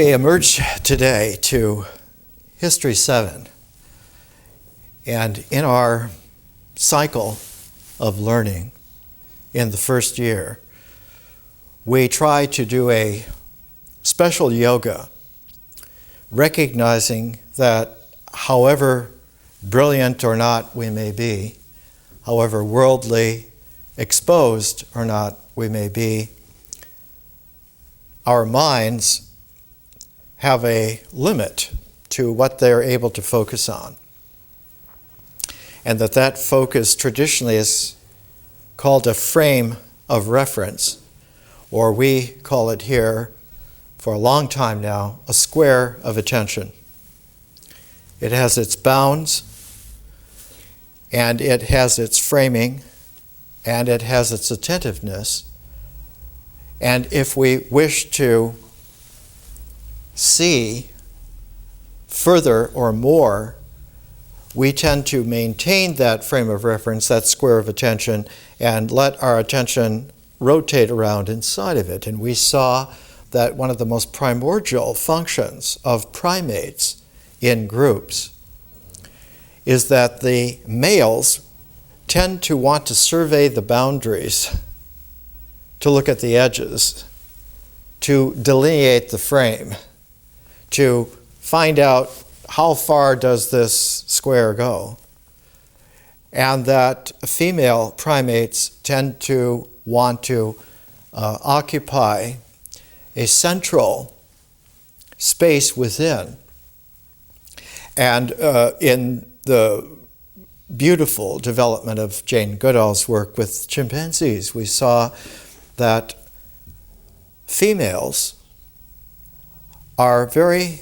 We emerge today to History 7, and in our cycle of learning in the first year, we try to do a special yoga, recognizing that however brilliant or not we may be, however worldly exposed or not we may be, our minds have a limit to what they're able to focus on. And that focus traditionally is called a frame of reference, or we call it here, for a long time now, a square of attention. It has its bounds, and it has its framing, and it has its attentiveness. And if we wish to see further or more, we tend to maintain that frame of reference, that square of attention, and let our attention rotate around inside of it. And we saw that one of the most primordial functions of primates in groups is that the males tend to want to survey the boundaries, to look at the edges, to delineate the frame, to find out how far does this square go. And that female primates tend to want to occupy a central space within. And in the beautiful development of Jane Goodall's work with chimpanzees, we saw that females are very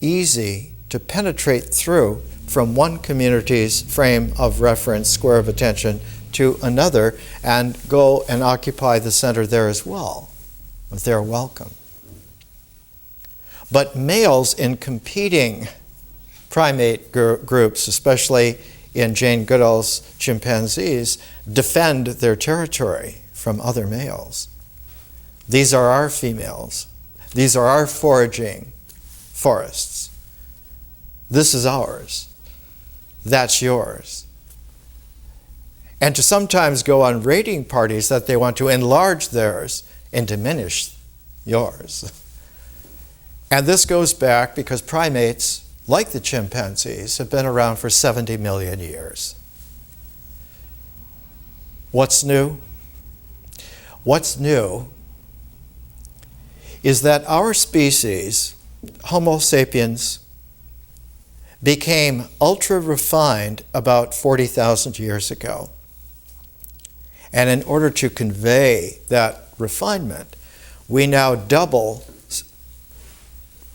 easy to penetrate through from one community's frame of reference, square of attention, to another, and go and occupy the center there as well, if they're welcome. But males in competing primate groups, especially in Jane Goodall's chimpanzees, defend their territory from other males. These are our females. These are our foraging forests. This is ours. That's yours. And to sometimes go on raiding parties that they want to enlarge theirs and diminish yours. And this goes back because primates, like the chimpanzees, have been around for 70 million years. What's new? What's new is that our species, Homo sapiens, became ultra-refined about 40,000 years ago. And in order to convey that refinement, we now double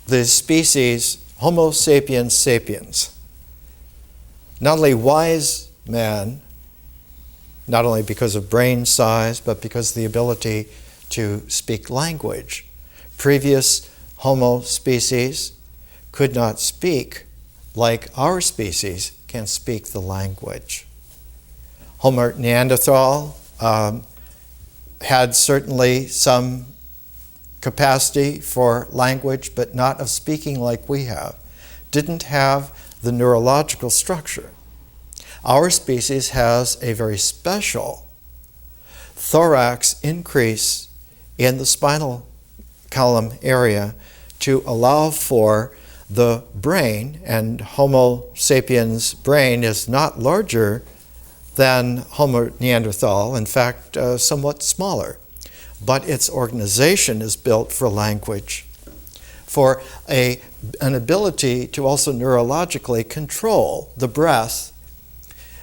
the species Homo sapiens sapiens. Not only wise man, not only because of brain size, but because of the ability to speak language. Previous Homo species could not speak like our species can speak the language. Homo Neanderthal had certainly some capacity for language, but not of speaking like we have. Didn't have the neurological structure. Our species has a very special thorax increase in the spinal column area to allow for the brain, and Homo sapiens' brain is not larger than Homo Neanderthal, in fact, somewhat smaller. But its organization is built for language, for an ability to also neurologically control the breath,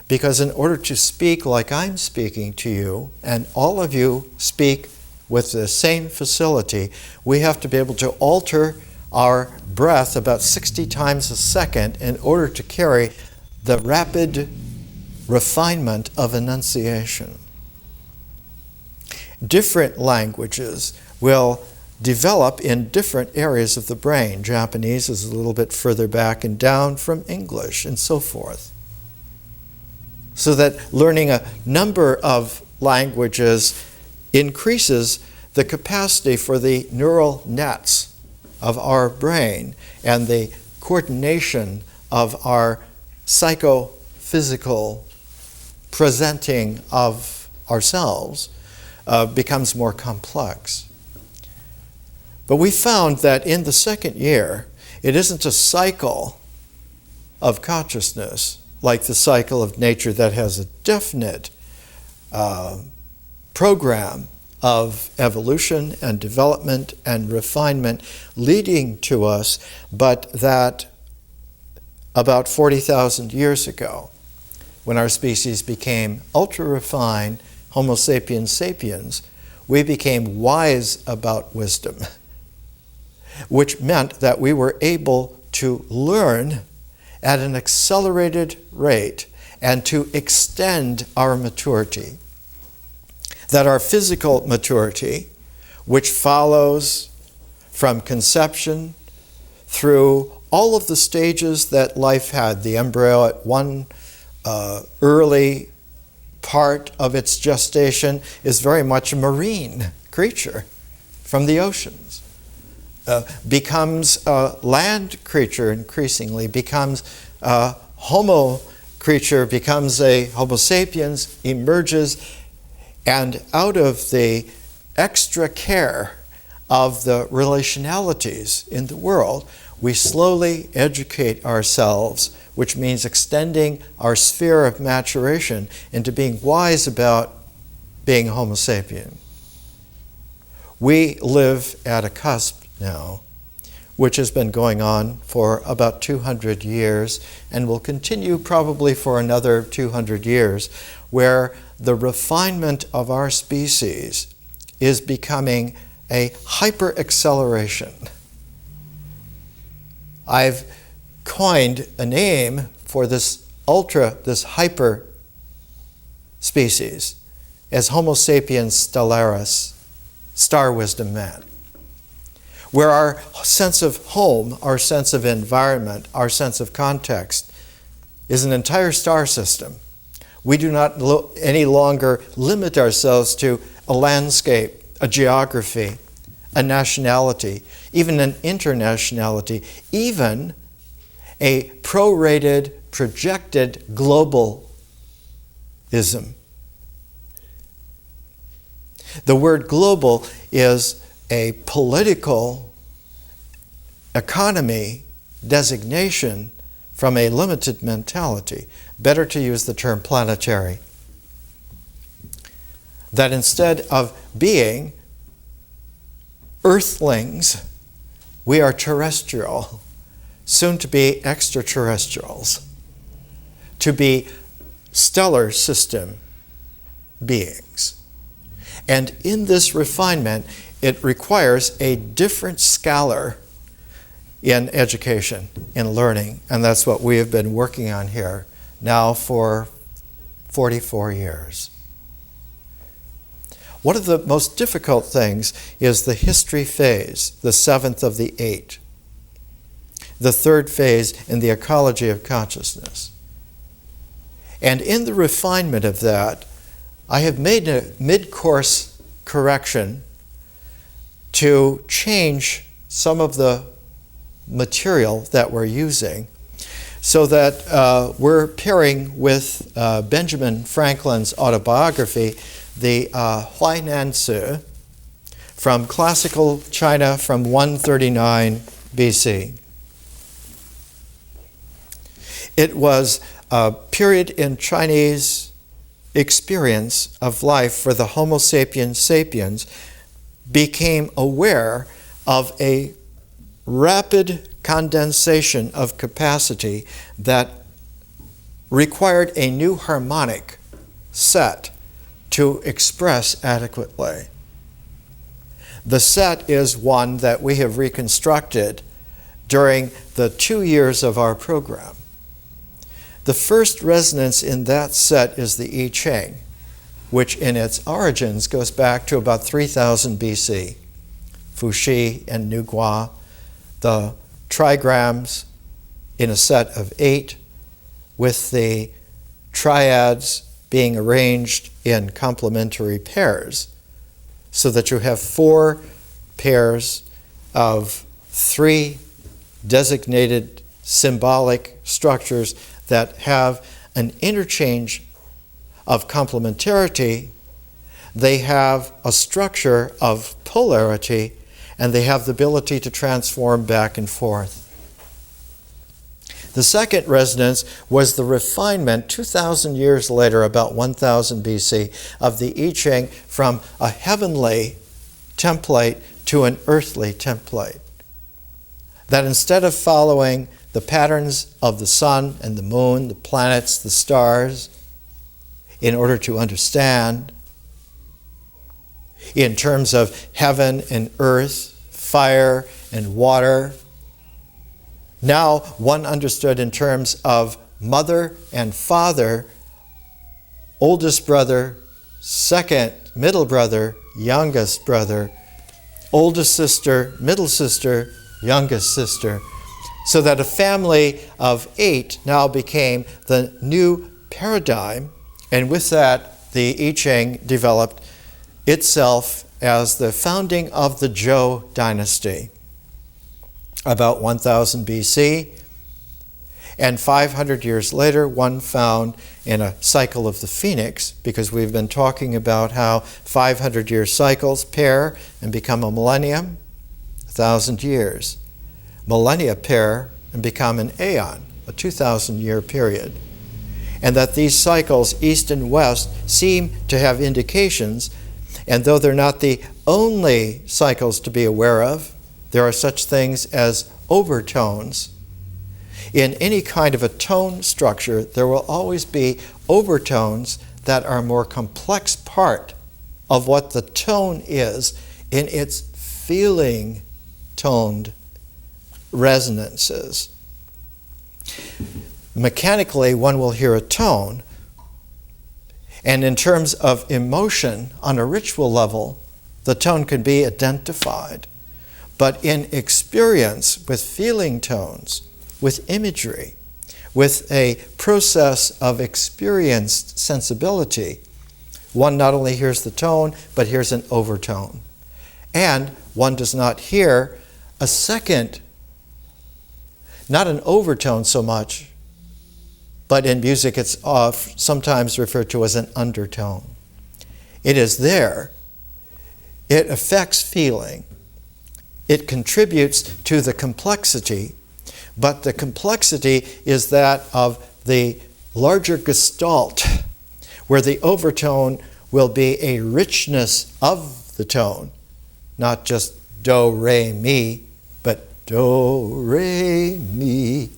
because in order to speak like I'm speaking to you, and all of you speak with the same facility, we have to be able to alter our breath about 60 times a second in order to carry the rapid refinement of enunciation. Different languages will develop in different areas of the brain. Japanese is a little bit further back and down from English, and so forth. So that learning a number of languages increases the capacity for the neural nets of our brain and the coordination of our psychophysical presenting of ourselves becomes more complex. But we found that in the second year, it isn't a cycle of consciousness like the cycle of nature that has a definite program of evolution and development and refinement leading to us, but that about 40,000 years ago, when our species became ultra-refined Homo sapiens sapiens, we became wise about wisdom, which meant that we were able to learn at an accelerated rate and to extend our maturity. That our physical maturity, which follows from conception through all of the stages that life had, the embryo at one early part of its gestation is very much a marine creature from the oceans, becomes a land creature increasingly, becomes a homo creature, becomes a Homo sapiens, emerges, and out of the extra care of the relationalities in the world, we slowly educate ourselves, which means extending our sphere of maturation into being wise about being Homo sapien. We live at a cusp now, which has been going on for about 200 years and will continue probably for another 200 years, where the refinement of our species is becoming a hyper-acceleration. I've coined a name for this hyper species as Homo sapiens stellaris, star wisdom man, where our sense of home, our sense of environment, our sense of context is an entire star system. We do not any longer limit ourselves to a landscape, a geography, a nationality, even an internationality, even a prorated, projected globalism. The word global is a political economy designation from a limited mentality. Better to use the term planetary. That instead of being earthlings, we are terrestrial, soon to be extraterrestrials, to be stellar system beings. And in this refinement, it requires a different scalar in education, in learning, and that's what we have been working on here now for 44 years. One of the most difficult things is the history phase, the seventh of the 8, the third phase in the ecology of consciousness. And in the refinement of that, I have made a mid-course correction to change some of the material that we're using so that we're pairing with Benjamin Franklin's autobiography, the Huainanzi, from classical China from 139 BC. It was a period in Chinese experience of life where the Homo sapiens sapiens became aware of a rapid condensation of capacity that required a new harmonic set to express adequately. The set is one that we have reconstructed during the 2 years of our program. The first resonance in that set is the I Ching, which in its origins goes back to about 3000 BC. Fuxi and Nugua, the trigrams in a set of 8, with the triads being arranged in complementary pairs, so that you have 4 pairs of three designated symbolic structures that have an interchange of complementarity. They have a structure of polarity, and they have the ability to transform back and forth. The second resonance was the refinement 2,000 years later, about 1000 BC, of the I Ching from a heavenly template to an earthly template. That instead of following the patterns of the sun and the moon, the planets, the stars, in order to understand, in terms of heaven and earth, fire and water, now one understood in terms of mother and father, oldest brother, second, middle brother, youngest brother, oldest sister, middle sister, youngest sister, so that a family of 8 now became the new paradigm, and with that the I Ching developed itself as the founding of the Zhou dynasty, about 1000 BC, and 500 years later one found in a cycle of the phoenix, because we've been talking about how 500-year cycles pair and become a millennium, 1,000 years. Millennia pair and become an Aion, a 2,000-year period. And that these cycles, east and west, seem to have indications, and though they're not the only cycles to be aware of, there are such things as overtones. In any kind of a tone structure, there will always be overtones that are a more complex part of what the tone is in its feeling toned resonances. Mechanically, one will hear a tone, and in terms of emotion, on a ritual level, the tone can be identified. But in experience, with feeling tones, with imagery, with a process of experienced sensibility, one not only hears the tone, but hears an overtone. And one does not hear a second, not an overtone so much, but in music it's sometimes referred to as an undertone. It is there. It affects feeling. It contributes to the complexity, but the complexity is that of the larger gestalt, where the overtone will be a richness of the tone, not just do, re, mi, but do, re, mi.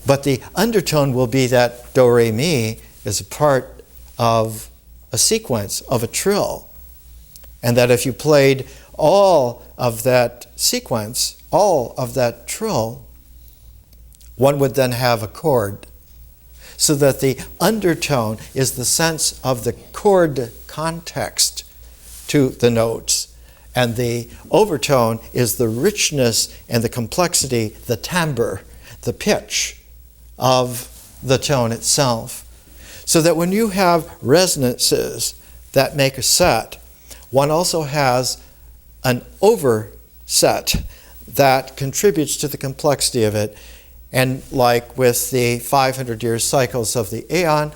But the undertone will be that do, re, mi is a part of a sequence, of a trill, and that if you played all of that sequence, all of that trill, one would then have a chord. So that the undertone is the sense of the chord context to the notes, and the overtone is the richness and the complexity, the timbre, the pitch of the tone itself. So that when you have resonances that make a set, one also has an overset that contributes to the complexity of it. And like with the 500-year cycles of the Aion,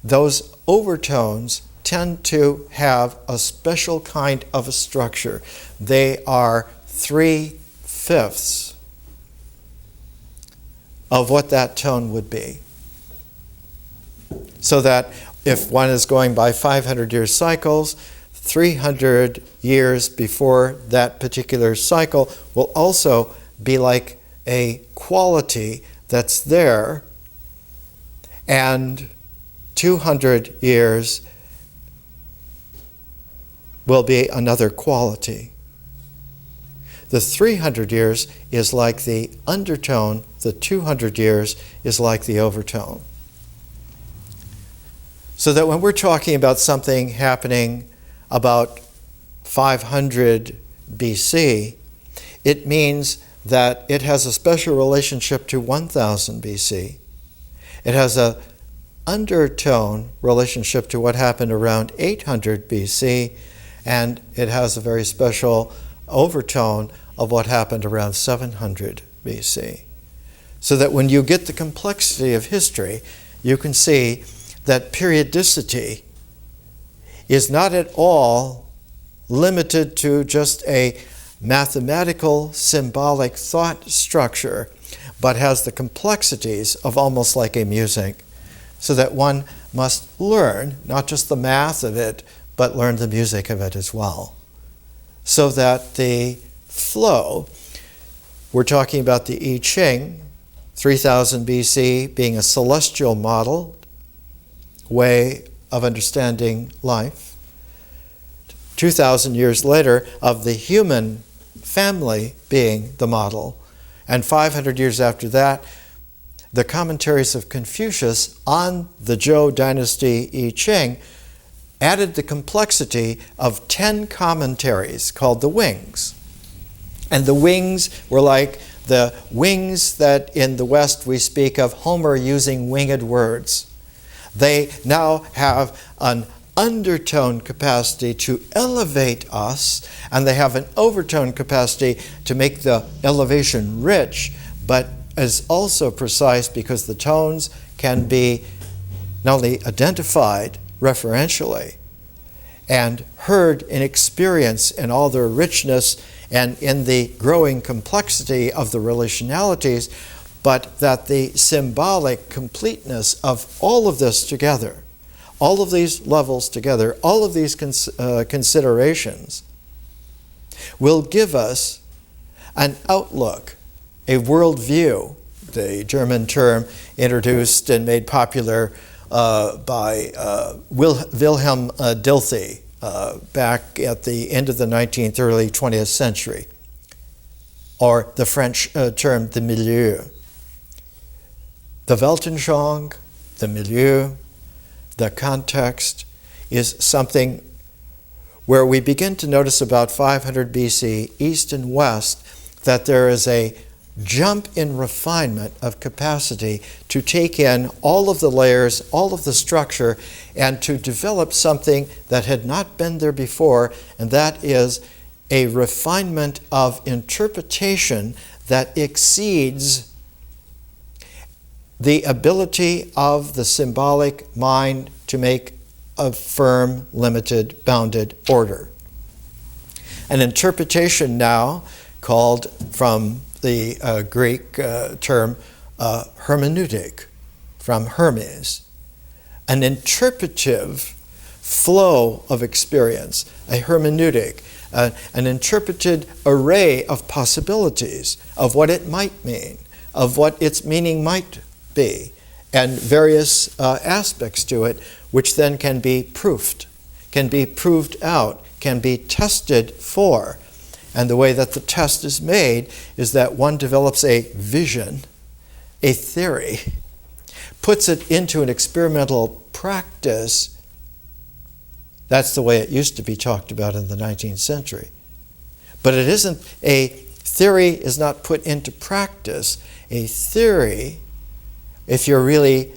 those overtones tend to have a special kind of a structure. They are 3/5 of what that tone would be. So that if one is going by 500-year cycles, 300 years before that particular cycle will also be like a quality that's there, and 200 years will be another quality. The 300 years is like the undertone, the 200 years is like the overtone. So that when we're talking about something happening about 500 BC, it means that it has a special relationship to 1000 BC. It has an undertone relationship to what happened around 800 BC, and it has a very special overtone of what happened around 700 BC. So that when you get the complexity of history, you can see that periodicity is not at all limited to just a mathematical, symbolic thought structure, but has the complexities of almost like a music, so that one must learn not just the math of it, but learn the music of it as well. So that the flow, we're talking about the I Ching, 3000 BC being a celestial model way of understanding life. 2,000 years later of the human family being the model. And 500 years after that, the commentaries of Confucius on the Zhou Dynasty I Ching added the complexity of 10 commentaries called the wings. And the wings were like the wings that in the West we speak of Homer using winged words. They now have an undertone capacity to elevate us, and they have an overtone capacity to make the elevation rich, but is also precise because the tones can be not only identified referentially and heard in experience in all their richness and in the growing complexity of the relationalities, but that the symbolic completeness of all of this together, all of these levels together, all of these considerations will give us an outlook, a worldview, the German term introduced and made popular by Wilhelm Dilthey back at the end of the 19th, early 20th century, or the French term, the milieu. The Weltanschauung, the milieu, the context is something where we begin to notice about 500 BC, east and west, that there is a jump in refinement of capacity to take in all of the layers, all of the structure, and to develop something that had not been there before, and that is a refinement of interpretation that exceeds the ability of the symbolic mind to make a firm, limited, bounded order. An interpretation now called from the Greek term hermeneutic, from Hermes, an interpretive flow of experience, a hermeneutic, an interpreted array of possibilities of what it might mean, of what its meaning might be, and various aspects to it, which then can be proofed, can be proved out, can be tested for. And the way that the test is made is that one develops a vision, a theory, puts it into an experimental practice. That's the way it used to be talked about in the 19th century. But it isn't, a theory is not put into practice. A theory, if you're really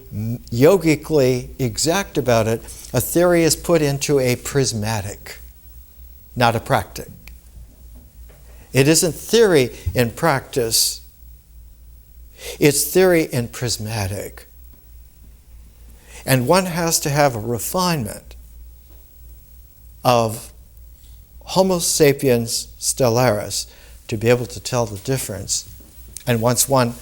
yogically exact about it, a theory is put into a prismatic, not a practic. It isn't theory in practice. It's theory in prismatic. And one has to have a refinement of Homo sapiens stellaris to be able to tell the difference. And once one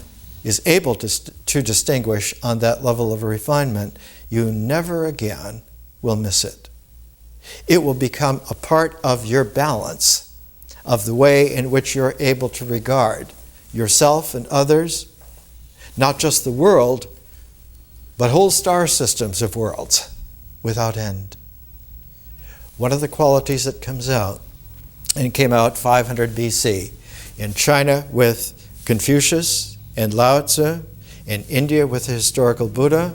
is able to distinguish on that level of refinement, you never again will miss it. It will become a part of your balance of the way in which you're able to regard yourself and others, not just the world, but whole star systems of worlds without end. One of the qualities that comes out, and it came out 500 BC, in China with Confucius and Lao Tzu, in India with the historical Buddha,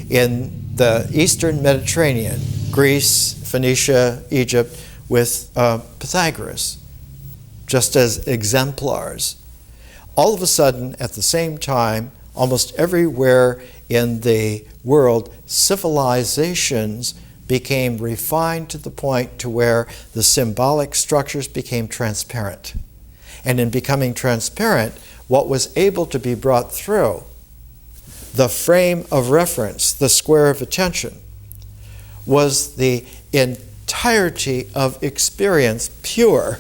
in the Eastern Mediterranean, Greece, Phoenicia, Egypt, with Pythagoras, just as exemplars. All of a sudden, at the same time, almost everywhere in the world, civilizations became refined to the point to where the symbolic structures became transparent. And in becoming transparent, what was able to be brought through, the frame of reference, the square of attention, was the entirety of experience, pure,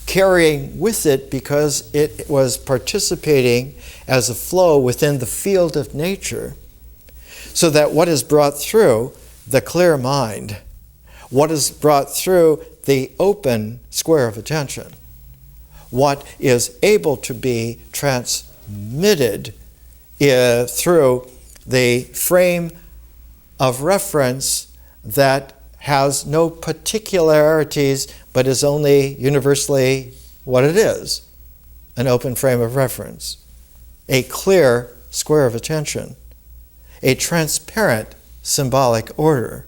carrying with it, because it was participating as a flow within the field of nature, so that what is brought through the clear mind, what is brought through the open square of attention, what is able to be transmitted through the frame of reference that has no particularities but is only universally what it is, an open frame of reference, a clear square of attention, a transparent symbolic order,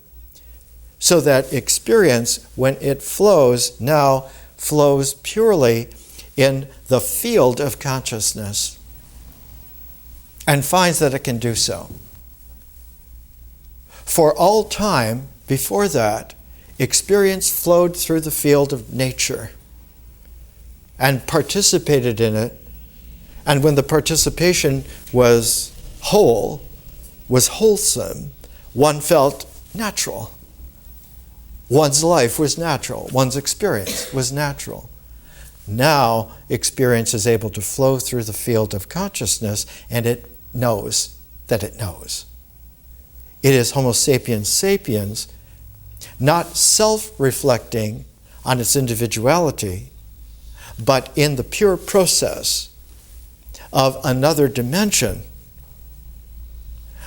so that experience, when it flows, now flows purely in the field of consciousness and finds that it can do so. For all time before that, experience flowed through the field of nature and participated in it, and when the participation was whole, was wholesome, one felt natural. One's life was natural. One's experience was natural. Now, experience is able to flow through the field of consciousness, and it knows that it knows. It is Homo sapiens sapiens, not self-reflecting on its individuality, but in the pure process of another dimension,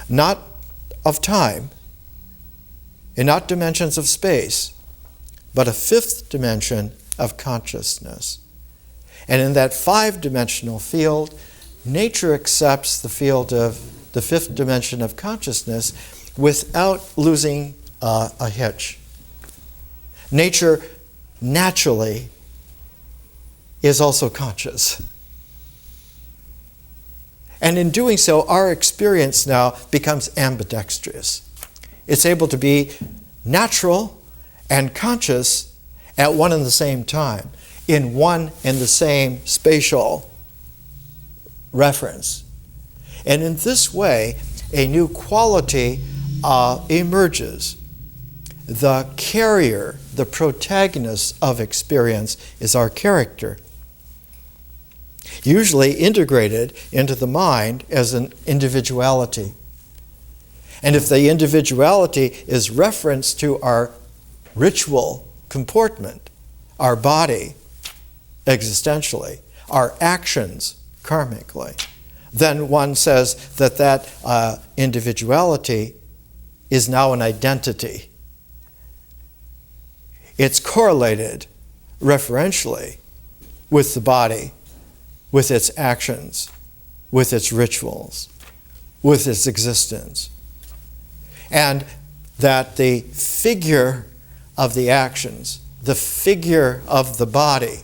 not of time, and not dimensions of space, but a fifth dimension of consciousness. And in that five-dimensional field, nature accepts the field of the fifth dimension of consciousness without losing a hitch. Nature naturally is also conscious. And in doing so, our experience now becomes ambidextrous. It's able to be natural and conscious at one and the same time, in one and the same spatial reference. And in this way, a new quality emerges. The carrier, the protagonist of experience is our character, usually integrated into the mind as an individuality. And if the individuality is referenced to our ritual comportment, our body existentially, our actions karmically, then one says that that individuality is now an identity. It's correlated referentially with the body, with its actions, with its rituals, with its existence. And that the figure of the actions, the figure of the body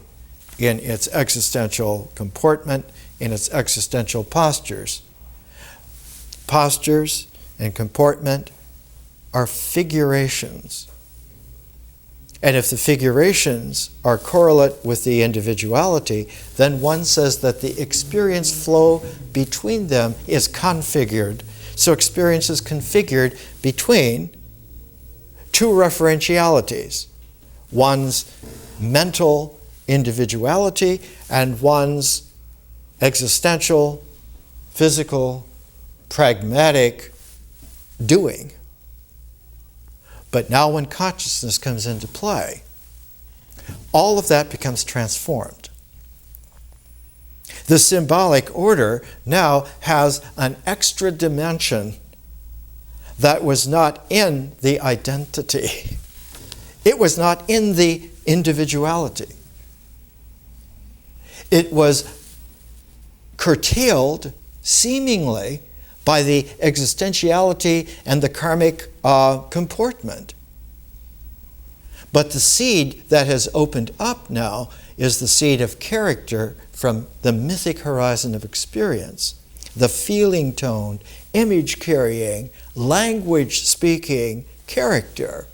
in its existential comportment, in its existential postures and comportment are figurations. And if the figurations are correlate with the individuality, then one says that the experience flow between them is configured. So experience is configured between two referentialities, one's mental individuality and one's existential, physical, pragmatic doing. But now when consciousness comes into play, all of that becomes transformed. The symbolic order now has an extra dimension that was not in the identity. It was not in the individuality. It was curtailed, seemingly, by the existentiality and the karmic comportment. But the seed that has opened up now is the seed of character from the mythic horizon of experience, the feeling tone, image carrying, language speaking character.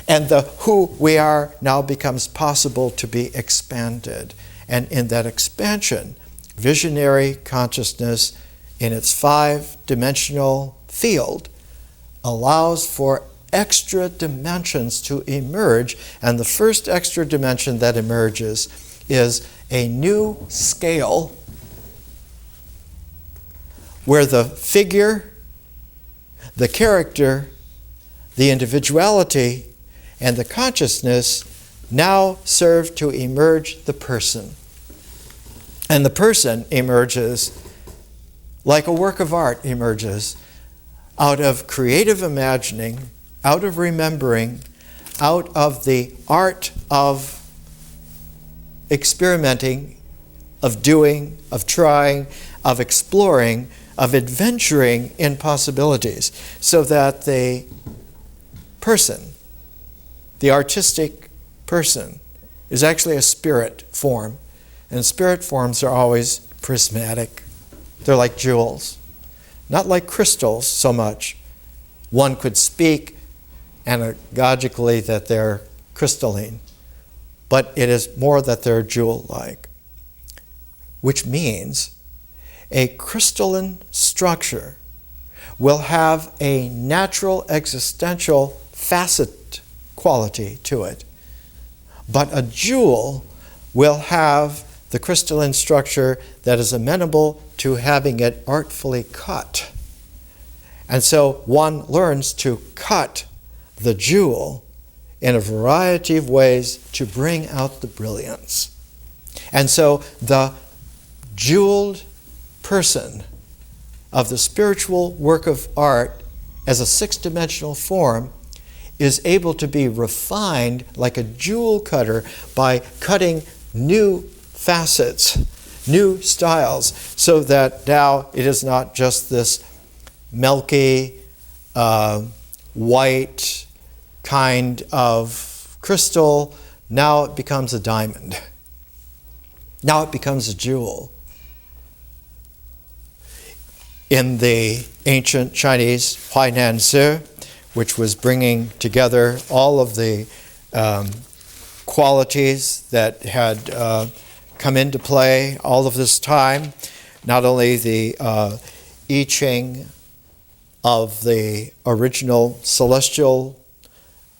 And the who we are now becomes possible to be expanded. And in that expansion, visionary consciousness in its 5-dimensional field allows for extra dimensions to emerge. And the first extra dimension that emerges is a new scale where the figure, the character, the individuality, and the consciousness now serve to emerge the person. And the person emerges like a work of art emerges out of creative imagining, out of remembering, out of the art of experimenting, of doing, of trying, of exploring, of adventuring in possibilities, so that the person, the artistic person, is actually a spirit form. And spirit forms are always prismatic. They're like jewels, not like crystals so much. One could speak anagogically that they're crystalline, but it is more that they're jewel-like, which means a crystalline structure will have a natural existential facet quality to it. But a jewel will have the crystalline structure that is amenable to having it artfully cut. And so one learns to cut the jewel in a variety of ways to bring out the brilliance. And so the jeweled person of the spiritual work of art as a 6-dimensional form is able to be refined like a jewel cutter by cutting new facets, new styles, so that now it is not just this milky, white kind of crystal. Now it becomes a diamond. Now it becomes a jewel. In the ancient Chinese Huainan Zi, which was bringing together all of the qualities that had come into play all of this time, not only the I Ching of the original celestial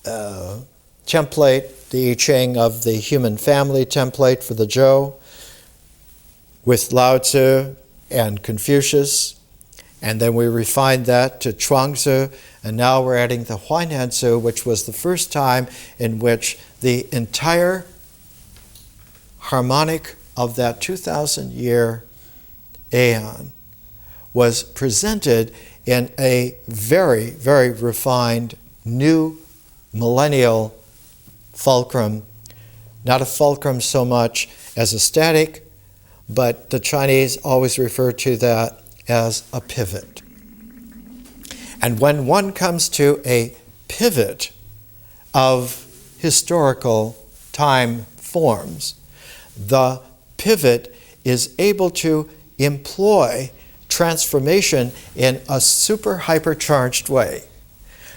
template, the I Ching of the human family template for the Zhou, with Lao Tzu and Confucius, and then we refined that to Chuangzi, and now we're adding the Huainan Zi, which was the first time in which the entire harmonic of that 2,000-year Aion was presented in a very, very refined new millennial fulcrum. Not a fulcrum so much as a static, but the Chinese always refer to that as a pivot. And when one comes to a pivot of historical time forms, the pivot is able to employ transformation in a super hypercharged way.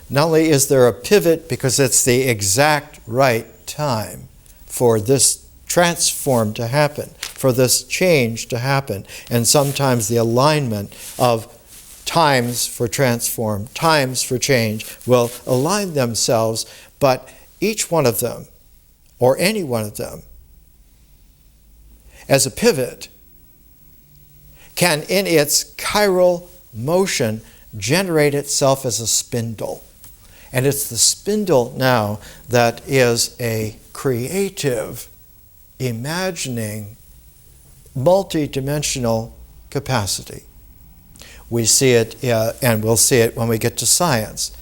Not only is there a pivot because it's the exact right time for this transform to happen, for this change to happen, and sometimes the alignment of times for transform, times for change will align themselves, but each one of them, or any one of them, as a pivot, can in its chiral motion generate itself as a spindle. And it's the spindle now that is a creative, imagining, multi-dimensional capacity. We see it, and we'll see it when we get to science,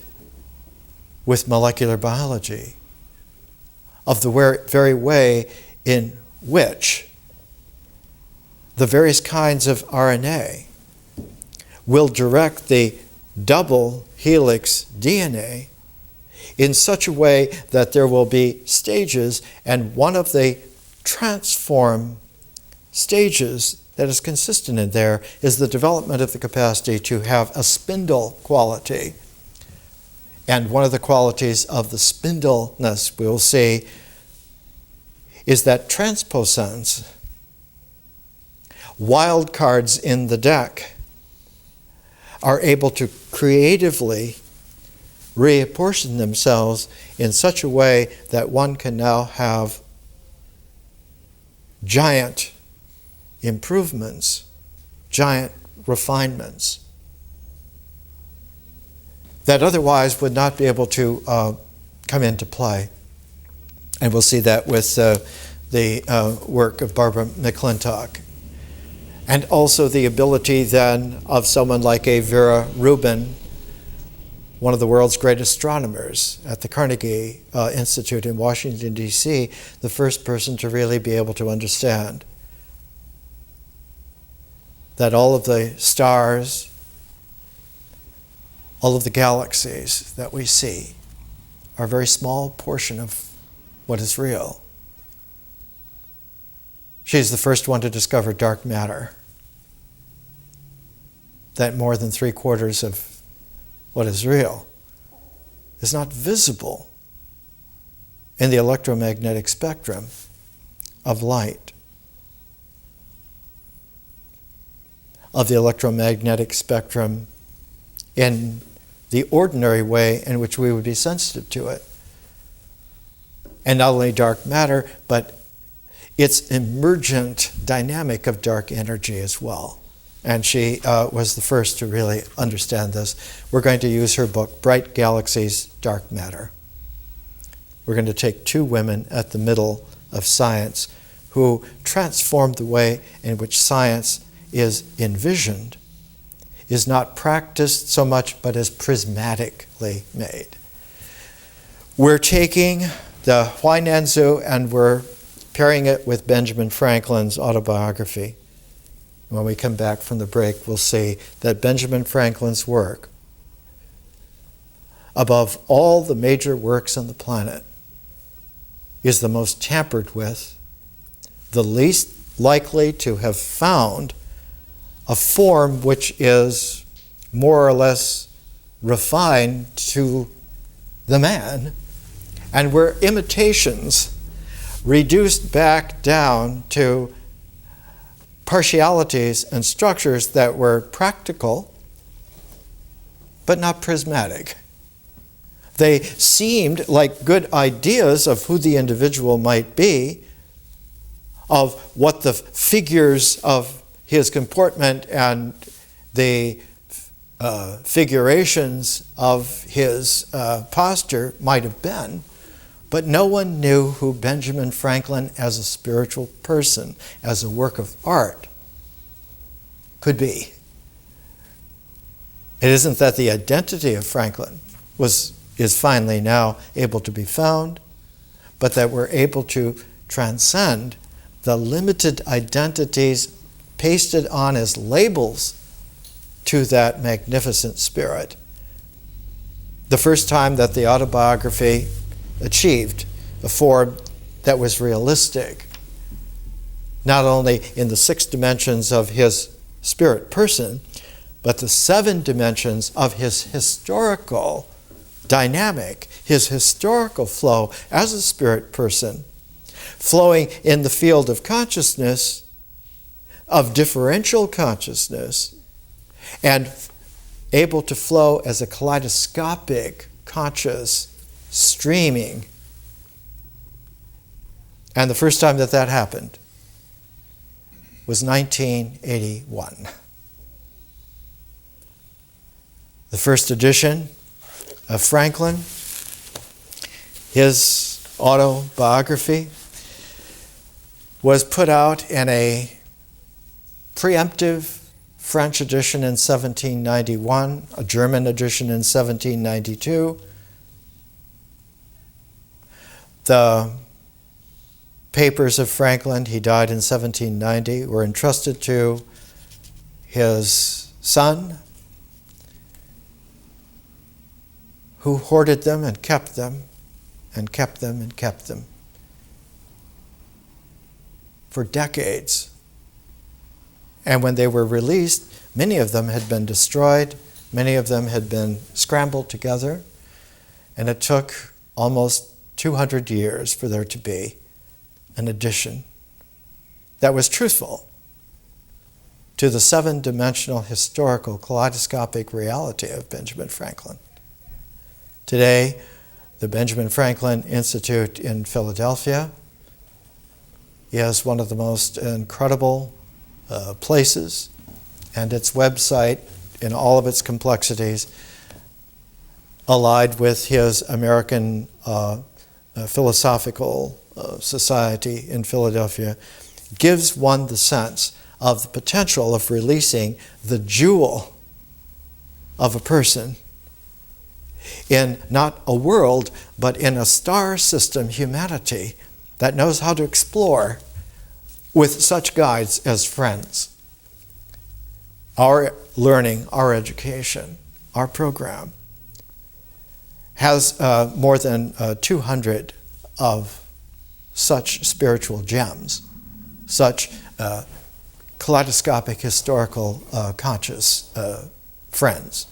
with molecular biology, of the very way in which the various kinds of RNA will direct the double helix DNA in such a way that there will be stages, and one of the transform stages that is consistent in there is the development of the capacity to have a spindle quality. And one of the qualities of the spindleness we'll see is that transposons, wild cards in the deck, are able to creatively reapportion themselves in such a way that one can now have giant improvements, giant refinements that otherwise would not be able to come into play. And we'll see that with the work of Barbara McClintock. And also the ability then of someone like a Vera Rubin, one of the world's great astronomers at the Carnegie Institute in Washington, D.C., the first person to really be able to understand that all of the stars, all of the galaxies that we see are a very small portion of what is real. She's the first one to discover dark matter, that more than 3/4 of what is real is not visible in the electromagnetic spectrum of light, of the electromagnetic spectrum in the ordinary way in which we would be sensitive to it. And not only dark matter, but its emergent dynamic of dark energy as well. And she was the first to really understand this. We're going to use her book, Bright Galaxies, Dark Matter. We're going to take two women at the middle of science who transformed the way in which science is envisioned, is not practiced so much, but is prismatically made. We're taking the Huainanzu and we're pairing it with Benjamin Franklin's autobiography. When we come back from the break, we'll see that Benjamin Franklin's work, above all the major works on the planet, is the most tampered with, the least likely to have found a form which is more or less refined to the man, and where imitations reduced back down to partialities and structures that were practical but not prismatic. They seemed like good ideas of who the individual might be, of what the figures of his comportment and the figurations of his posture might have been, but no one knew who Benjamin Franklin as a spiritual person, as a work of art, could be. It isn't that the identity of Franklin is finally now able to be found, but that we're able to transcend the limited identities pasted on as labels to that magnificent spirit. The first time that the autobiography achieved a form that was realistic, not only in the 6 dimensions of his spirit person, but the 7 dimensions of his historical dynamic, his historical flow as a spirit person, flowing in the field of consciousness, of differential consciousness, and able to flow as a kaleidoscopic conscious streaming. And the first time that that happened was 1981. The first edition of Franklin, his autobiography, was put out in a preemptive French edition in 1791, a German edition in 1792. The papers of Franklin, he died in 1790, were entrusted to his son, who hoarded them and kept them and kept them and kept them for decades. And when they were released, many of them had been destroyed, many of them had been scrambled together, And it took almost 200 years for there to be an edition that was truthful to the seven-dimensional historical kaleidoscopic reality of Benjamin Franklin. Today, the Benjamin Franklin Institute in Philadelphia is one of the most incredible places, and its website, in all of its complexities, allied with his American Philosophical Society in Philadelphia, gives one the sense of the potential of releasing the jewel of a person in not a world, but in a star system humanity that knows how to explore with such guides as friends. Our learning, our education, our program has more than 200 of such spiritual gems, such kaleidoscopic historical conscious friends,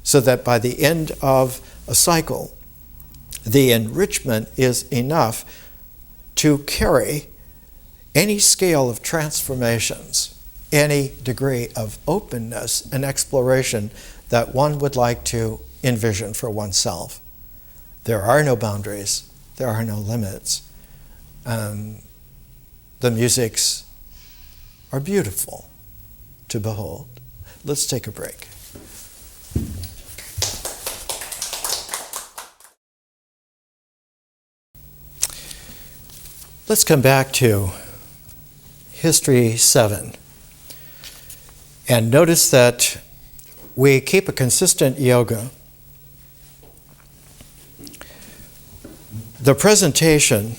so that by the end of a cycle, the enrichment is enough to carry any scale of transformations, any degree of openness and exploration that one would like to envision for oneself. There are no boundaries, there are no limits. The musics are beautiful to behold. Let's take a break. Let's come back to History 7 and notice that we keep a consistent yoga. The presentation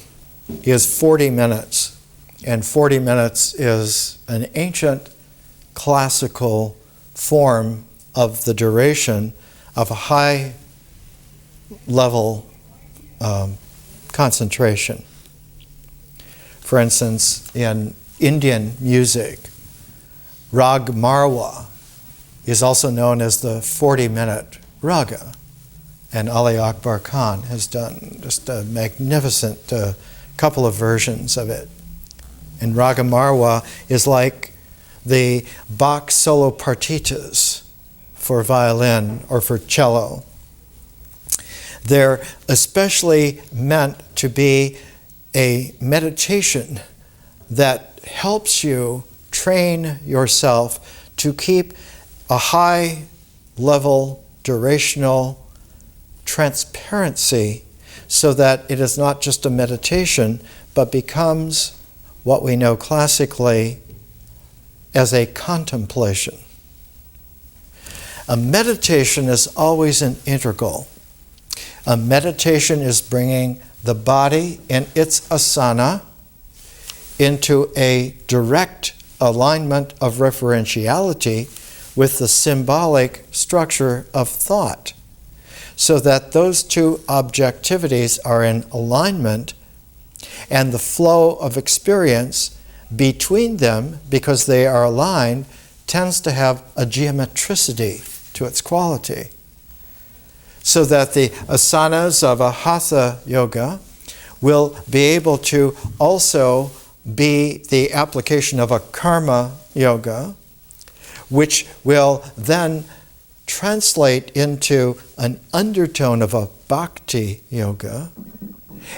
is 40 minutes, and 40 minutes is an ancient classical form of the duration of a high level concentration. For instance, in Indian music, Rag Marwa is also known as the 40-minute raga, and Ali Akbar Khan has done just a magnificent couple of versions of it. And Raga Marwa is like the Bach solo partitas for violin or for cello. They're especially meant to be a meditation that helps you train yourself to keep a high level durational transparency so that it is not just a meditation but becomes what we know classically as a contemplation. A meditation is always an integral. A meditation is bringing the body in its asana into a direct alignment of referentiality with the symbolic structure of thought, so that those two objectivities are in alignment, and the flow of experience between them, because they are aligned, tends to have a geometricity to its quality. So that the asanas of a hatha yoga will be able to also be the application of a karma yoga, which will then translate into an undertone of a bhakti yoga,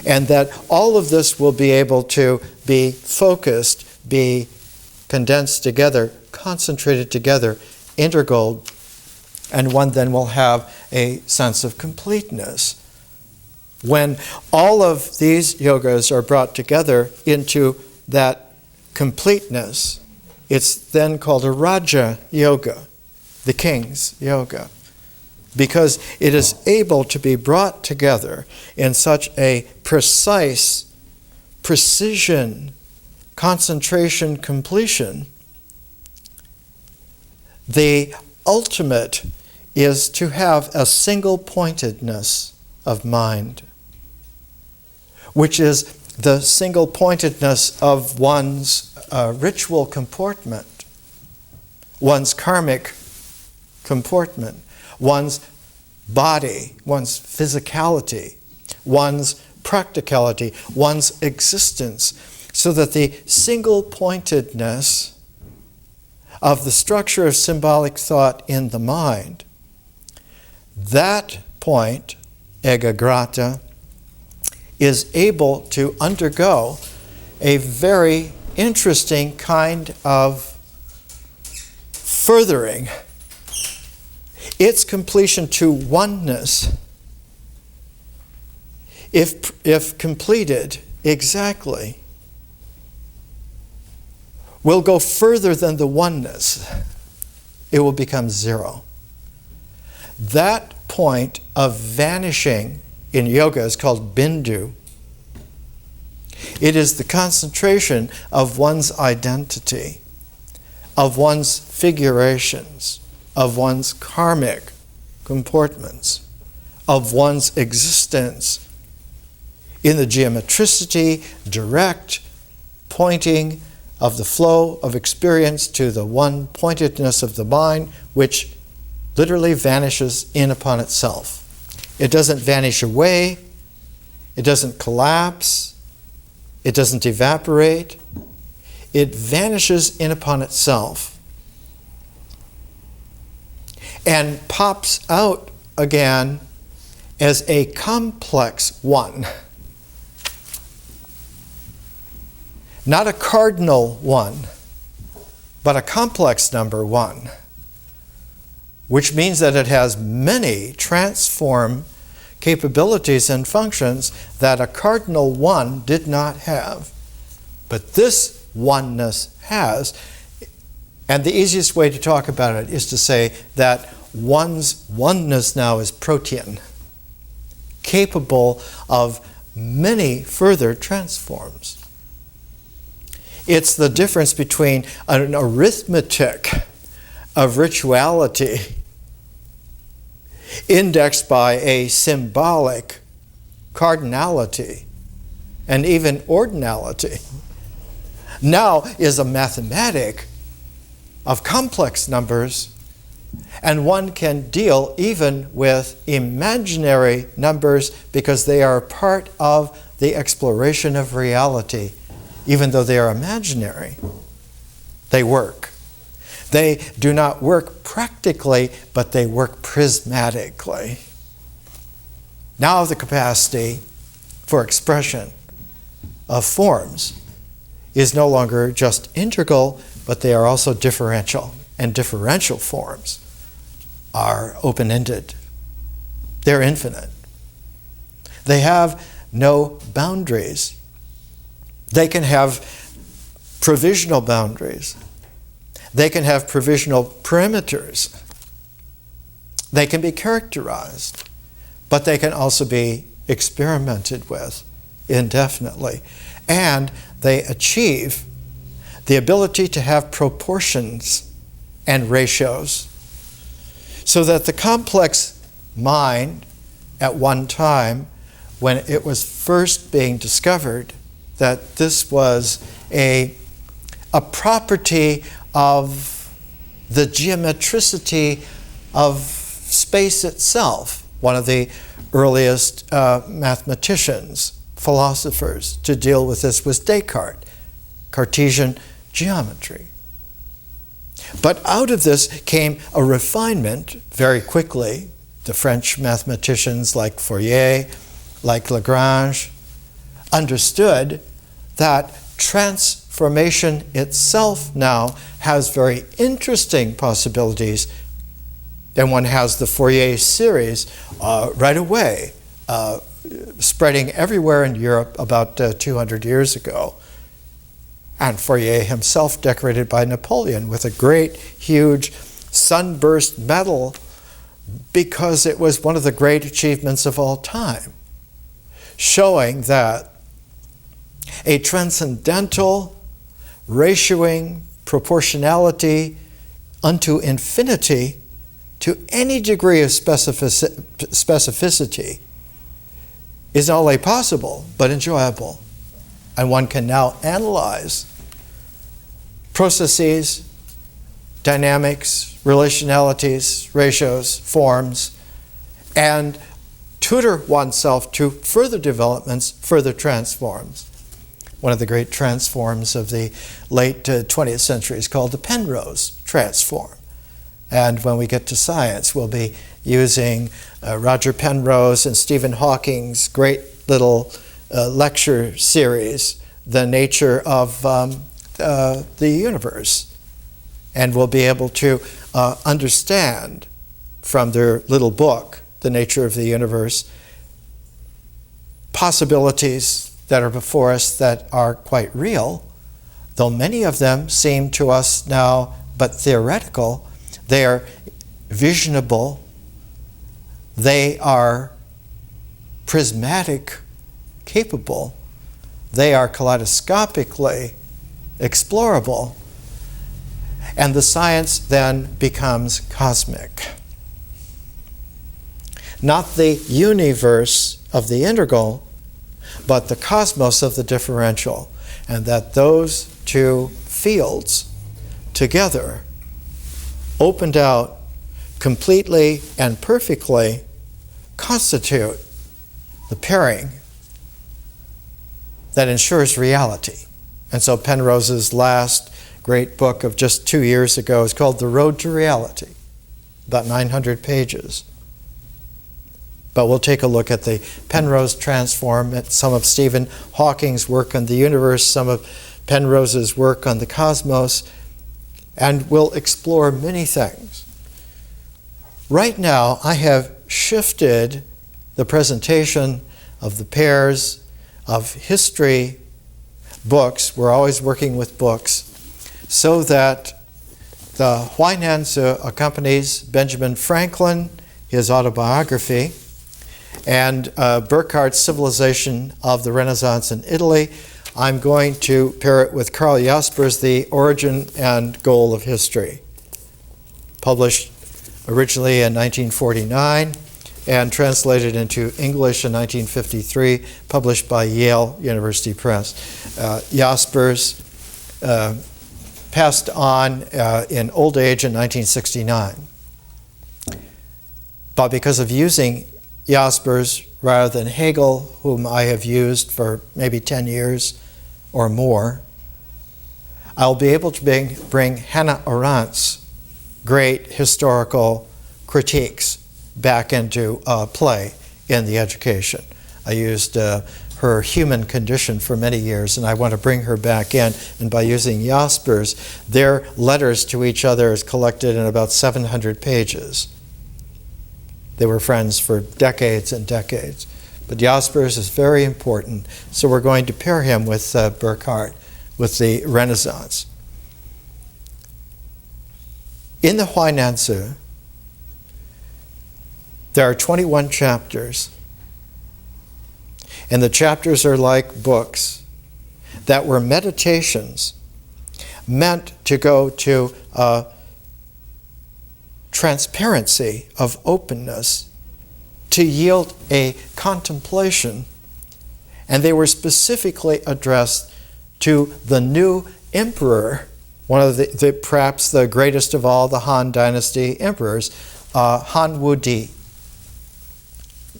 and that all of this will be able to be focused, be condensed together, concentrated together, integral, and one then will have a sense of completeness. When all of these yogas are brought together into that completeness, it's then called a Raja Yoga, the King's Yoga, because it is able to be brought together in such a precise, precision, concentration, completion. The ultimate is to have a single pointedness of mind, which is the single pointedness of one's ritual comportment, one's karmic comportment, one's body, one's physicality, one's practicality, one's existence, so that the single-pointedness of the structure of symbolic thought in the mind, that point, ekagrata, is able to undergo a very interesting kind of furthering. Its completion to oneness, if completed exactly, will go further than the oneness. It will become zero. That point of vanishing in yoga is called bindu. It is the concentration of one's identity, of one's figurations, of one's karmic comportments, of one's existence in the geometricity, direct pointing of the flow of experience to the one-pointedness of the mind, which literally vanishes in upon itself. It doesn't vanish away, it doesn't collapse, it doesn't evaporate, it vanishes in upon itself and pops out again as a complex one. Not a cardinal one, but a complex number one, which means that it has many transform capabilities and functions that a cardinal one did not have. But this oneness has. And the easiest way to talk about it is to say that one's oneness now is protean, capable of many further transforms. It's the difference between an arithmetic of rituality indexed by a symbolic cardinality and even ordinality. Now is a mathematic of complex numbers, and one can deal even with imaginary numbers because they are part of the exploration of reality. Even though they are imaginary, they work. They do not work practically, but they work prismatically. Now the capacity for expression of forms is no longer just integral, but they are also differential. And differential forms are open-ended. They're infinite. They have no boundaries. They can have provisional boundaries. They can have provisional perimeters. They can be characterized, but they can also be experimented with indefinitely. And they achieve the ability to have proportions and ratios, so that the complex mind at one time, when it was first being discovered, that this was a property of the geometricity of space itself. One of the earliest mathematicians, philosophers, to deal with this was Descartes, Cartesian geometry. But out of this came a refinement very quickly. The French mathematicians like Fourier, like Lagrange, understood that transformation itself now has very interesting possibilities. And one has the Fourier series right away, spreading everywhere in Europe about 200 years ago. And Fourier himself decorated by Napoleon with a great, huge sunburst medal because it was one of the great achievements of all time, showing that a transcendental ratioing proportionality unto infinity to any degree of specificity is not only possible, but enjoyable. And one can now analyze processes, dynamics, relationalities, ratios, forms, and tutor oneself to further developments, further transforms. One of the great transforms of the late 20th century is called the Penrose transform. And when we get to science, we'll be using Roger Penrose and Stephen Hawking's great little lecture series, The Nature of the Universe. And we'll be able to understand from their little book, The Nature of the Universe, possibilities that are before us that are quite real, though many of them seem to us now but theoretical. They are visionable, they are prismatic capable, they are kaleidoscopically explorable, and the science then becomes cosmic. Not the universe of the integral, but the cosmos of the differential, and that those two fields together, opened out completely and perfectly, constitute the pairing that ensures reality. And so Penrose's last great book of just 2 years ago is called The Road to Reality, about 900 pages. But we'll take a look at the Penrose transform, at some of Stephen Hawking's work on the universe, some of Penrose's work on the cosmos, and we'll explore many things. Right now, I have shifted the presentation of the pairs of history books, we're always working with books, so that the Huainanzi accompanies Benjamin Franklin, his autobiography, and Burckhardt's Civilization of the Renaissance in Italy. I'm going to pair it with Carl Jasper's The Origin and Goal of History, published originally in 1949 and translated into English in 1953, published by Yale University Press. Jasper's passed on in old age in 1969. But because of using Jasper's rather than Hegel, whom I have used for maybe 10 years or more, I'll be able to bring Hannah Arendt's great historical critiques back into play in the education. I used her Human Condition for many years, and I want to bring her back in. And by using Jasper's, their letters to each other is collected in about 700 pages. They were friends for decades and decades. But Jasper's is very important, so we're going to pair him with Burckhardt, with the Renaissance. In the Huainanzi, there are 21 chapters, and the chapters are like books that were meditations meant to go to transparency of openness, to yield a contemplation, and they were specifically addressed to the new emperor, one of the perhaps the greatest of all the Han Dynasty emperors, Han Wudi.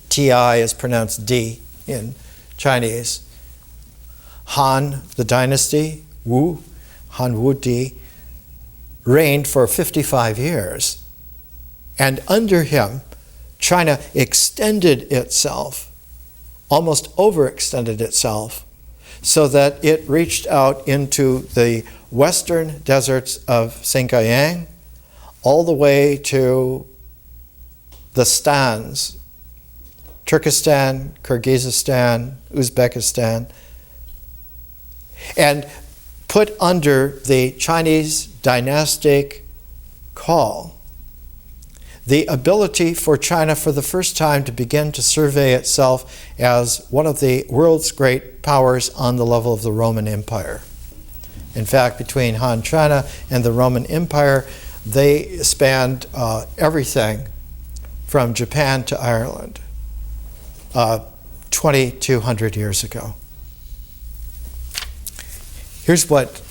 Ti is pronounced D in Chinese. Han, the dynasty, Wu, Han Wudi, reigned for 55 years. And under him, China extended itself, almost overextended itself, so that it reached out into the western deserts of Xinjiang, all the way to the stans, Turkestan, Kyrgyzstan, Uzbekistan, and put under the Chinese dynastic call the ability for China for the first time to begin to survey itself as one of the world's great powers on the level of the Roman Empire. In fact, between Han China and the Roman Empire, they spanned everything from Japan to Ireland 2,200 years ago. Here's what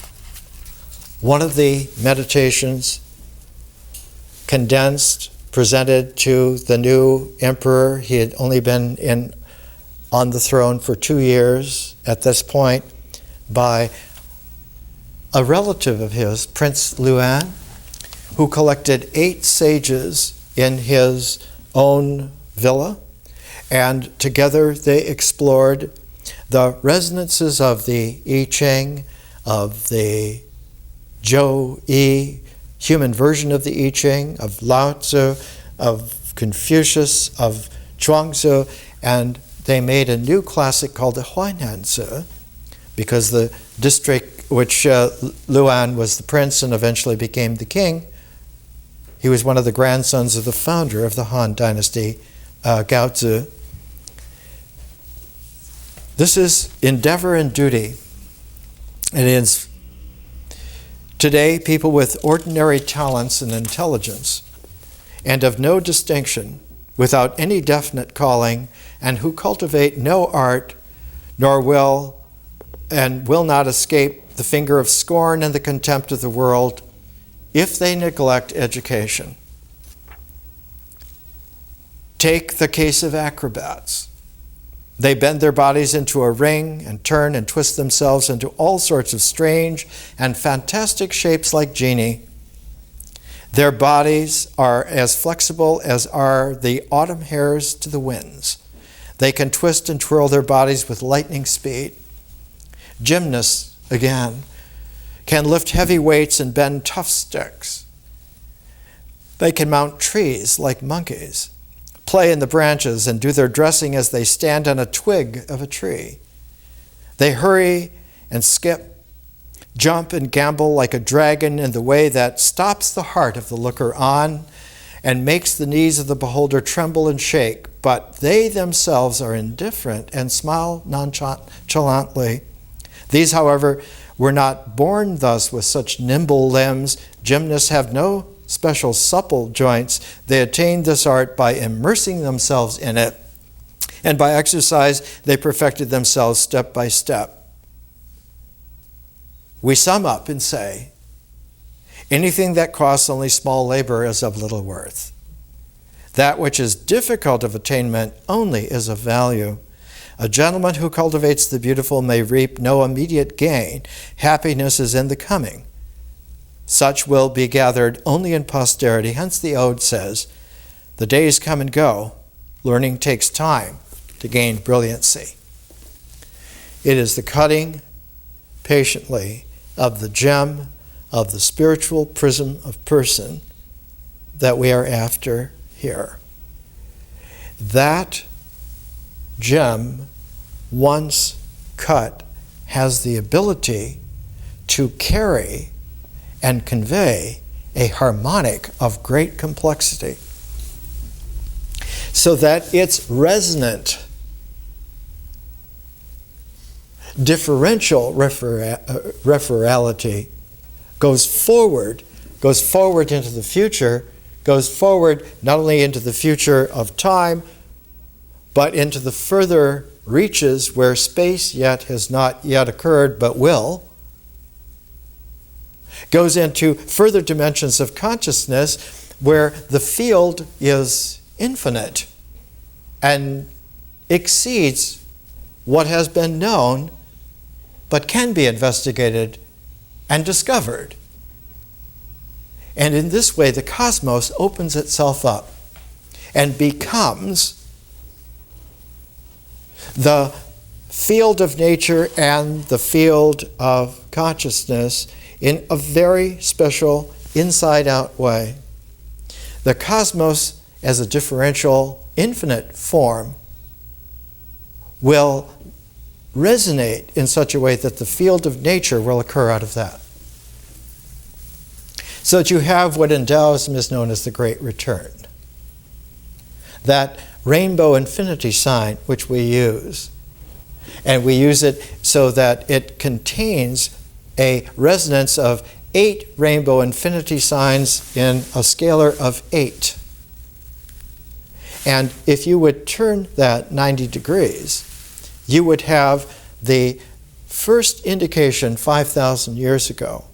one of the meditations condensed presented to the new emperor. He had only been on the throne for 2 years at this point, by a relative of his, Prince Luan, who collected 8 sages in his own villa, and together they explored the resonances of the I Ching, of the Zhou Yi, human version of the I Ching, of Lao Tzu, of Confucius, of Chuangzi, and they made a new classic called the Huainanzi, because the district which Luan was the prince and eventually became the king, he was one of the grandsons of the founder of the Han Dynasty, Gaozi. This is endeavor and duty. It is today people with ordinary talents and intelligence and of no distinction, without any definite calling, and who cultivate no art, nor will not escape the finger of scorn and the contempt of the world if they neglect education. Take the case of acrobats. They bend their bodies into a ring and turn and twist themselves into all sorts of strange and fantastic shapes like genii. Their bodies are as flexible as are the autumn hairs to the winds. They can twist and twirl their bodies with lightning speed. Gymnasts, again, can lift heavy weights and bend tough sticks. They can mount trees like monkeys, play in the branches, and do their dressing as they stand on a twig of a tree. They hurry and skip, jump and gambol like a dragon in the way that stops the heart of the looker on and makes the knees of the beholder tremble and shake, but they themselves are indifferent and smile nonchalantly. These, however, were not born thus with such nimble limbs. Gymnasts have no special supple joints. They attain this art by immersing themselves in it, and by exercise they perfected themselves step by step. We sum up and say, anything that costs only small labor is of little worth. That which is difficult of attainment only is of value. A gentleman who cultivates the beautiful may reap no immediate gain. Happiness is in the coming. Such will be gathered only in posterity. Hence the ode says, the days come and go. Learning takes time to gain brilliancy. It is the cutting patiently of the gem of the spiritual prism of person that we are after here. That gem, once cut, has the ability to carry and convey a harmonic of great complexity, so that its resonant differential referality goes forward into the future, goes forward not only into the future of time, but into the further reaches where space yet has not yet occurred but will, goes into further dimensions of consciousness where the field is infinite and exceeds what has been known but can be investigated and discovered. And in this way, the cosmos opens itself up and becomes the field of nature and the field of consciousness in a very special inside-out way. The cosmos as a differential infinite form will resonate in such a way that the field of nature will occur out of that. So that you have what in Taoism is known as the Great Return. That rainbow infinity sign which we use. And we use it so that it contains a resonance of 8 rainbow infinity signs in a scalar of 8. And if you would turn that 90 degrees, you would have the first indication 5,000 years ago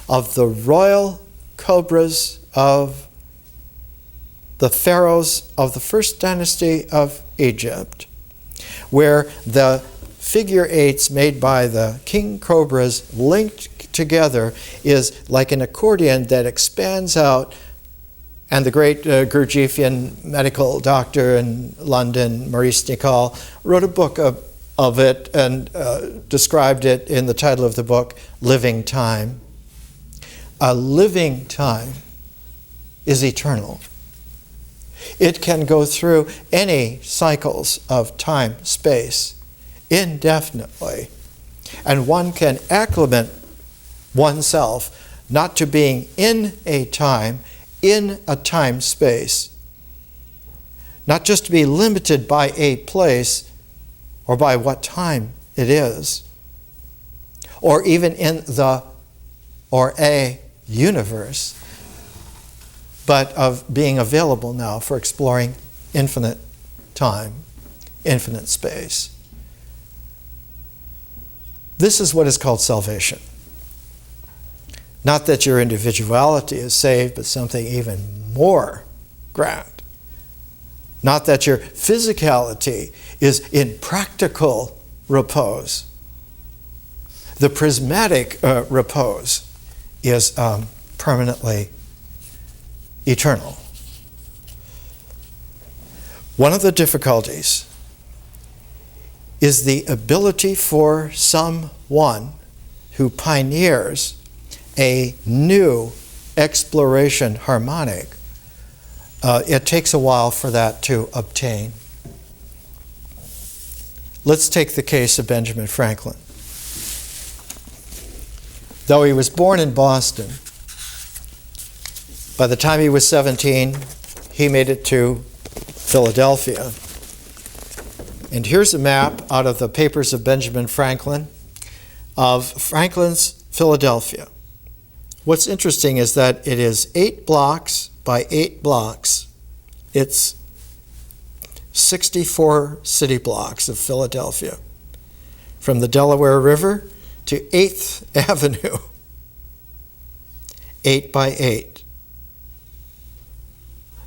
of the royal cobras of the pharaohs of the first dynasty of Egypt, where the figure eights made by the king cobras linked together is like an accordion that expands out. And the great Gurdjieffian medical doctor in London, Maurice Nicoll, wrote a book of it and described it in the title of the book, Living Time. A living time is eternal. It can go through any cycles of time, space, indefinitely. And one can acclimate oneself not to being in a time space, not just to be limited by a place or by what time it is, or even in the or a universe, but of being available now for exploring infinite time, infinite space. This is what is called salvation. Not that your individuality is saved, but something even more grand. Not that your physicality is in practical repose. The prismatic repose is permanently eternal. One of the difficulties is the ability for someone who pioneers a new exploration harmonic. It takes a while for that to obtain. Let's take the case of Benjamin Franklin. Though he was born in Boston, by the time he was 17, he made it to Philadelphia. And here's a map out of the Papers of Benjamin Franklin of Franklin's Philadelphia. What's interesting is that it is 8 blocks by 8 blocks. It's 64 city blocks of Philadelphia, from the Delaware River to 8th Avenue. 8 by 8.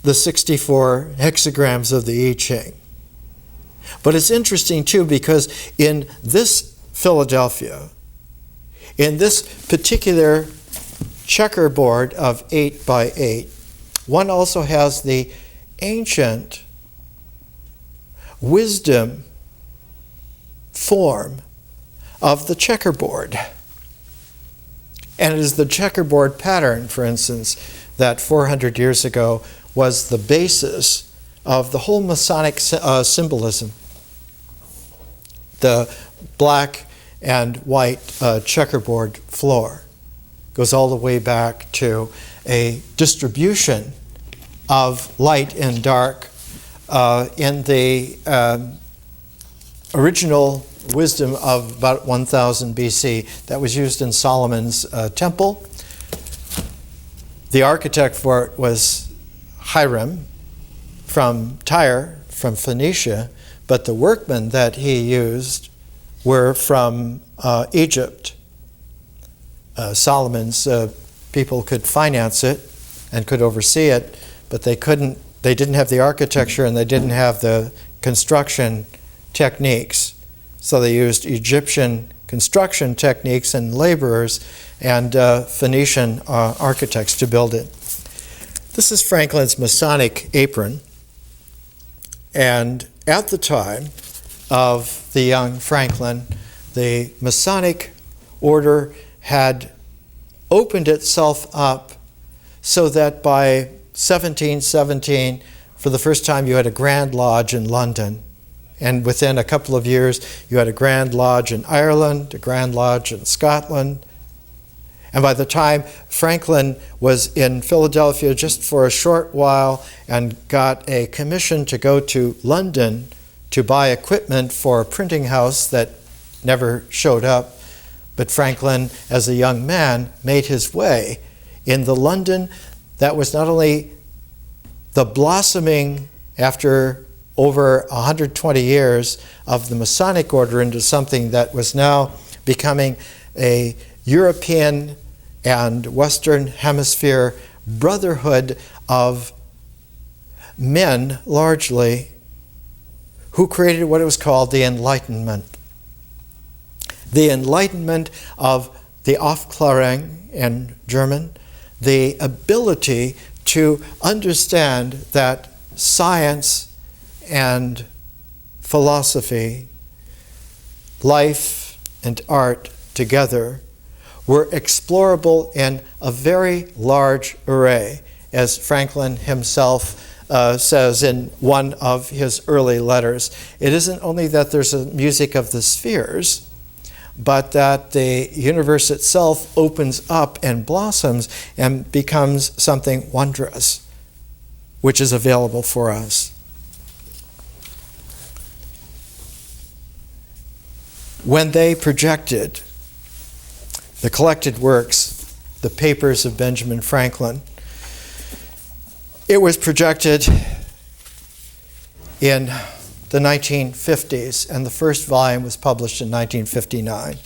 The 64 hexagrams of the I Ching. But it's interesting too, because in this Philadelphia, in this particular checkerboard of 8 by 8, one also has the ancient wisdom form of the checkerboard. And it is the checkerboard pattern, for instance, that 400 years ago was the basis of the whole Masonic symbolism. The black and white checkerboard floor goes all the way back to a distribution of light and dark in the original wisdom of about 1000 BC that was used in Solomon's temple. The architect for it was Hiram from Tyre, from Phoenicia, but the workmen that he used were from Egypt. Solomon's people could finance it and could oversee it, but they didn't have the architecture and they didn't have the construction techniques. So they used Egyptian construction techniques and laborers and Phoenician architects to build it. This is Franklin's Masonic apron. And at the time of the young Franklin, the Masonic order had opened itself up so that by 1717, for the first time, you had a Grand Lodge in London. And within a couple of years, you had a Grand Lodge in Ireland, a Grand Lodge in Scotland. And by the time Franklin was in Philadelphia just for a short while and got a commission to go to London to buy equipment for a printing house that never showed up, but Franklin, as a young man, made his way in the London that was not only the blossoming after over 120 years of the Masonic order into something that was now becoming a European and Western Hemisphere brotherhood of men largely who created what was called the Enlightenment. The Enlightenment of the Aufklärung in German, the ability to understand that science and philosophy, life and art together were explorable in a very large array, as Franklin himself says in one of his early letters. It isn't only that there's a music of the spheres, but that the universe itself opens up and blossoms and becomes something wondrous, which is available for us. When they projected the collected works, the papers of Benjamin Franklin, it was projected in the 1950s, and the first volume was published in 1959.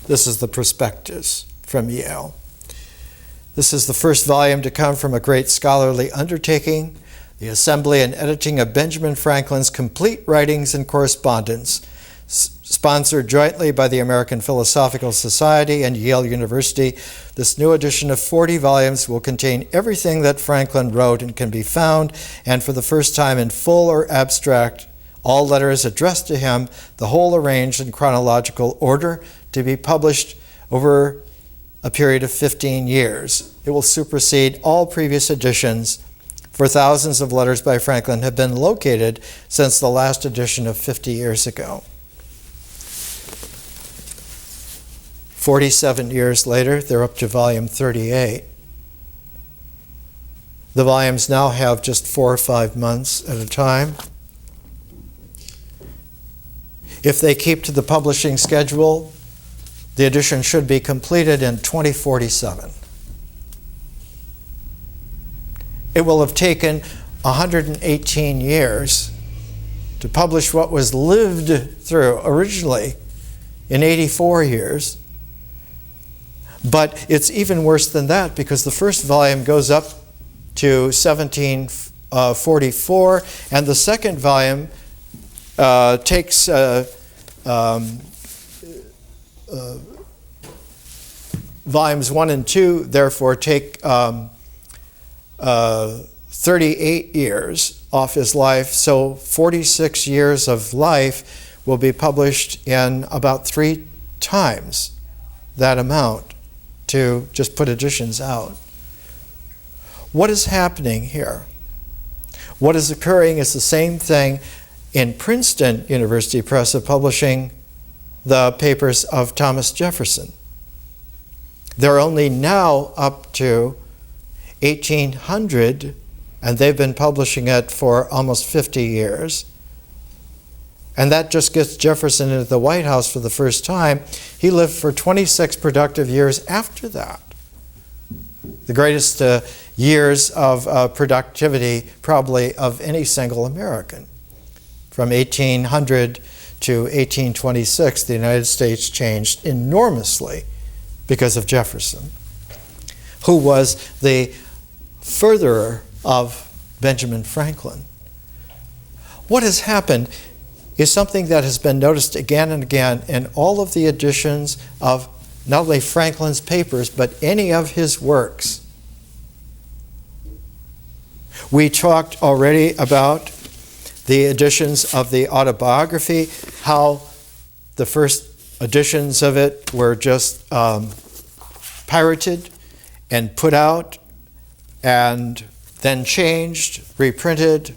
This is the prospectus from Yale. This is the first volume to come from a great scholarly undertaking, the assembly and editing of Benjamin Franklin's complete writings and correspondence, sponsored jointly by the American Philosophical Society and Yale University. This new edition of 40 volumes will contain everything that Franklin wrote and can be found, and for the first time in full or abstract, all letters addressed to him, the whole arranged in chronological order, to be published over a period of 15 years. It will supersede all previous editions, for thousands of letters by Franklin have been located since the last edition of 50 years ago. 47 years later, they're up to volume 38. The volumes now have just 4 or 5 months at a time. If they keep to the publishing schedule, the edition should be completed in 2047. It will have taken 118 years to publish what was lived through originally in 84 years. But it's even worse than that, because the first volume goes up to 1744, and the second volume takes volumes 1 and 2, therefore take 38 years off his life. So 46 years of life will be published in about 3 times that amount to just put editions out. What is happening here? What is occurring is the same thing in Princeton University Press of publishing the papers of Thomas Jefferson. They're only now up to 1800, and they've been publishing it for almost 50 years. And that just gets Jefferson into the White House for the first time. He lived for 26 productive years after that. The greatest years of productivity probably of any single American. From 1800 to 1826, the United States changed enormously because of Jefferson, who was the furtherer of Benjamin Franklin. What has happened is something that has been noticed again and again in all of the editions of not only Franklin's papers, but any of his works. We talked already about the editions of the autobiography, how the first editions of it were just pirated and put out and then changed, reprinted.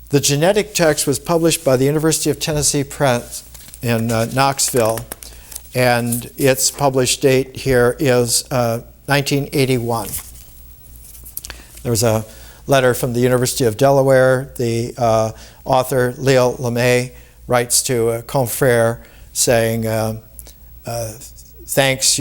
The genetic text was published by the University of Tennessee Press in Knoxville, and its published date here is 1981. There was a letter from the University of Delaware. The author, Leo LeMay, writes to a confrère saying, thanks,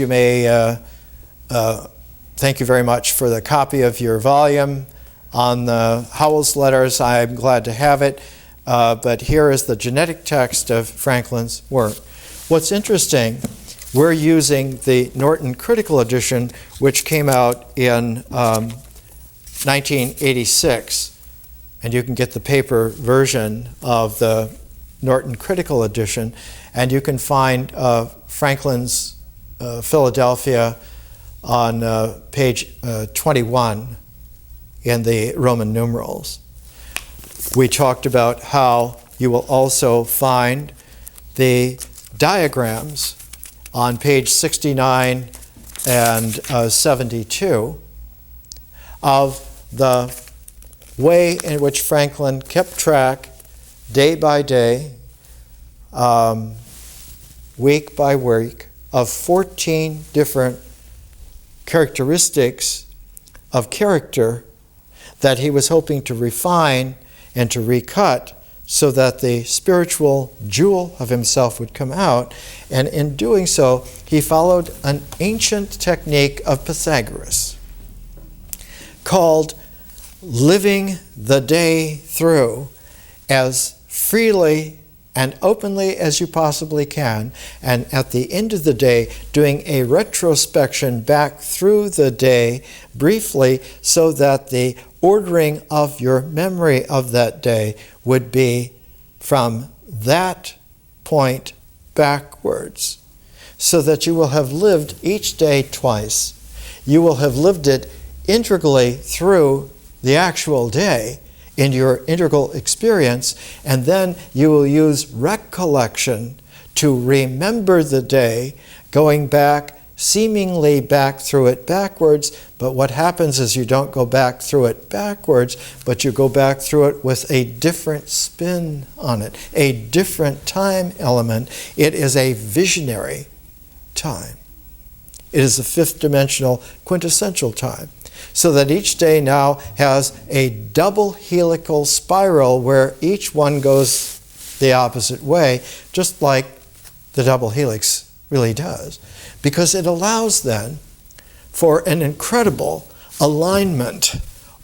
thank you very much for the copy of your volume on the Howells letters. I'm glad to have it, but here is the genetic text of Franklin's work. What's interesting, we're using the Norton Critical Edition, which came out in 1986, and you can get the paper version of the Norton Critical Edition, and you can find Franklin's Philadelphia on page 21 in the Roman numerals. We talked about how you will also find the diagrams on page 69 and 72 of the way in which Franklin kept track day by day, week by week, of 14 different characteristics of character that he was hoping to refine and to recut so that the spiritual jewel of himself would come out. And in doing so, he followed an ancient technique of Pythagoras called living the day through as freely and openly as you possibly can, and at the end of the day, doing a retrospection back through the day briefly so that the ordering of your memory of that day would be from that point backwards, so that you will have lived each day twice. You will have lived it integrally through the actual day in your integral experience, and then you will use recollection to remember the day, going back, seemingly back through it backwards. But what happens is you don't go back through it backwards, but you go back through it with a different spin on it, a different time element. It is a visionary time. It is a fifth dimensional quintessential time. So that each day now has a double helical spiral where each one goes the opposite way, just like the double helix really does. Because it allows then for an incredible alignment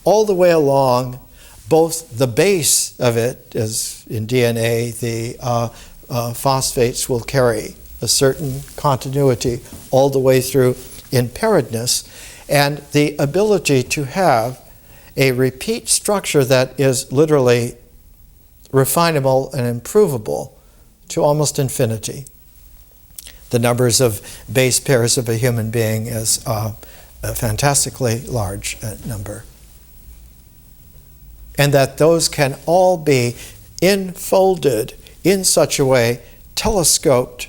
all the way along both the base of it, as in DNA, the phosphates will carry a certain continuity all the way through in pairedness, and the ability to have a repeat structure that is literally refinable and improvable to almost infinity. The numbers of base pairs of a human being is a fantastically large number. And that those can all be enfolded in such a way, telescoped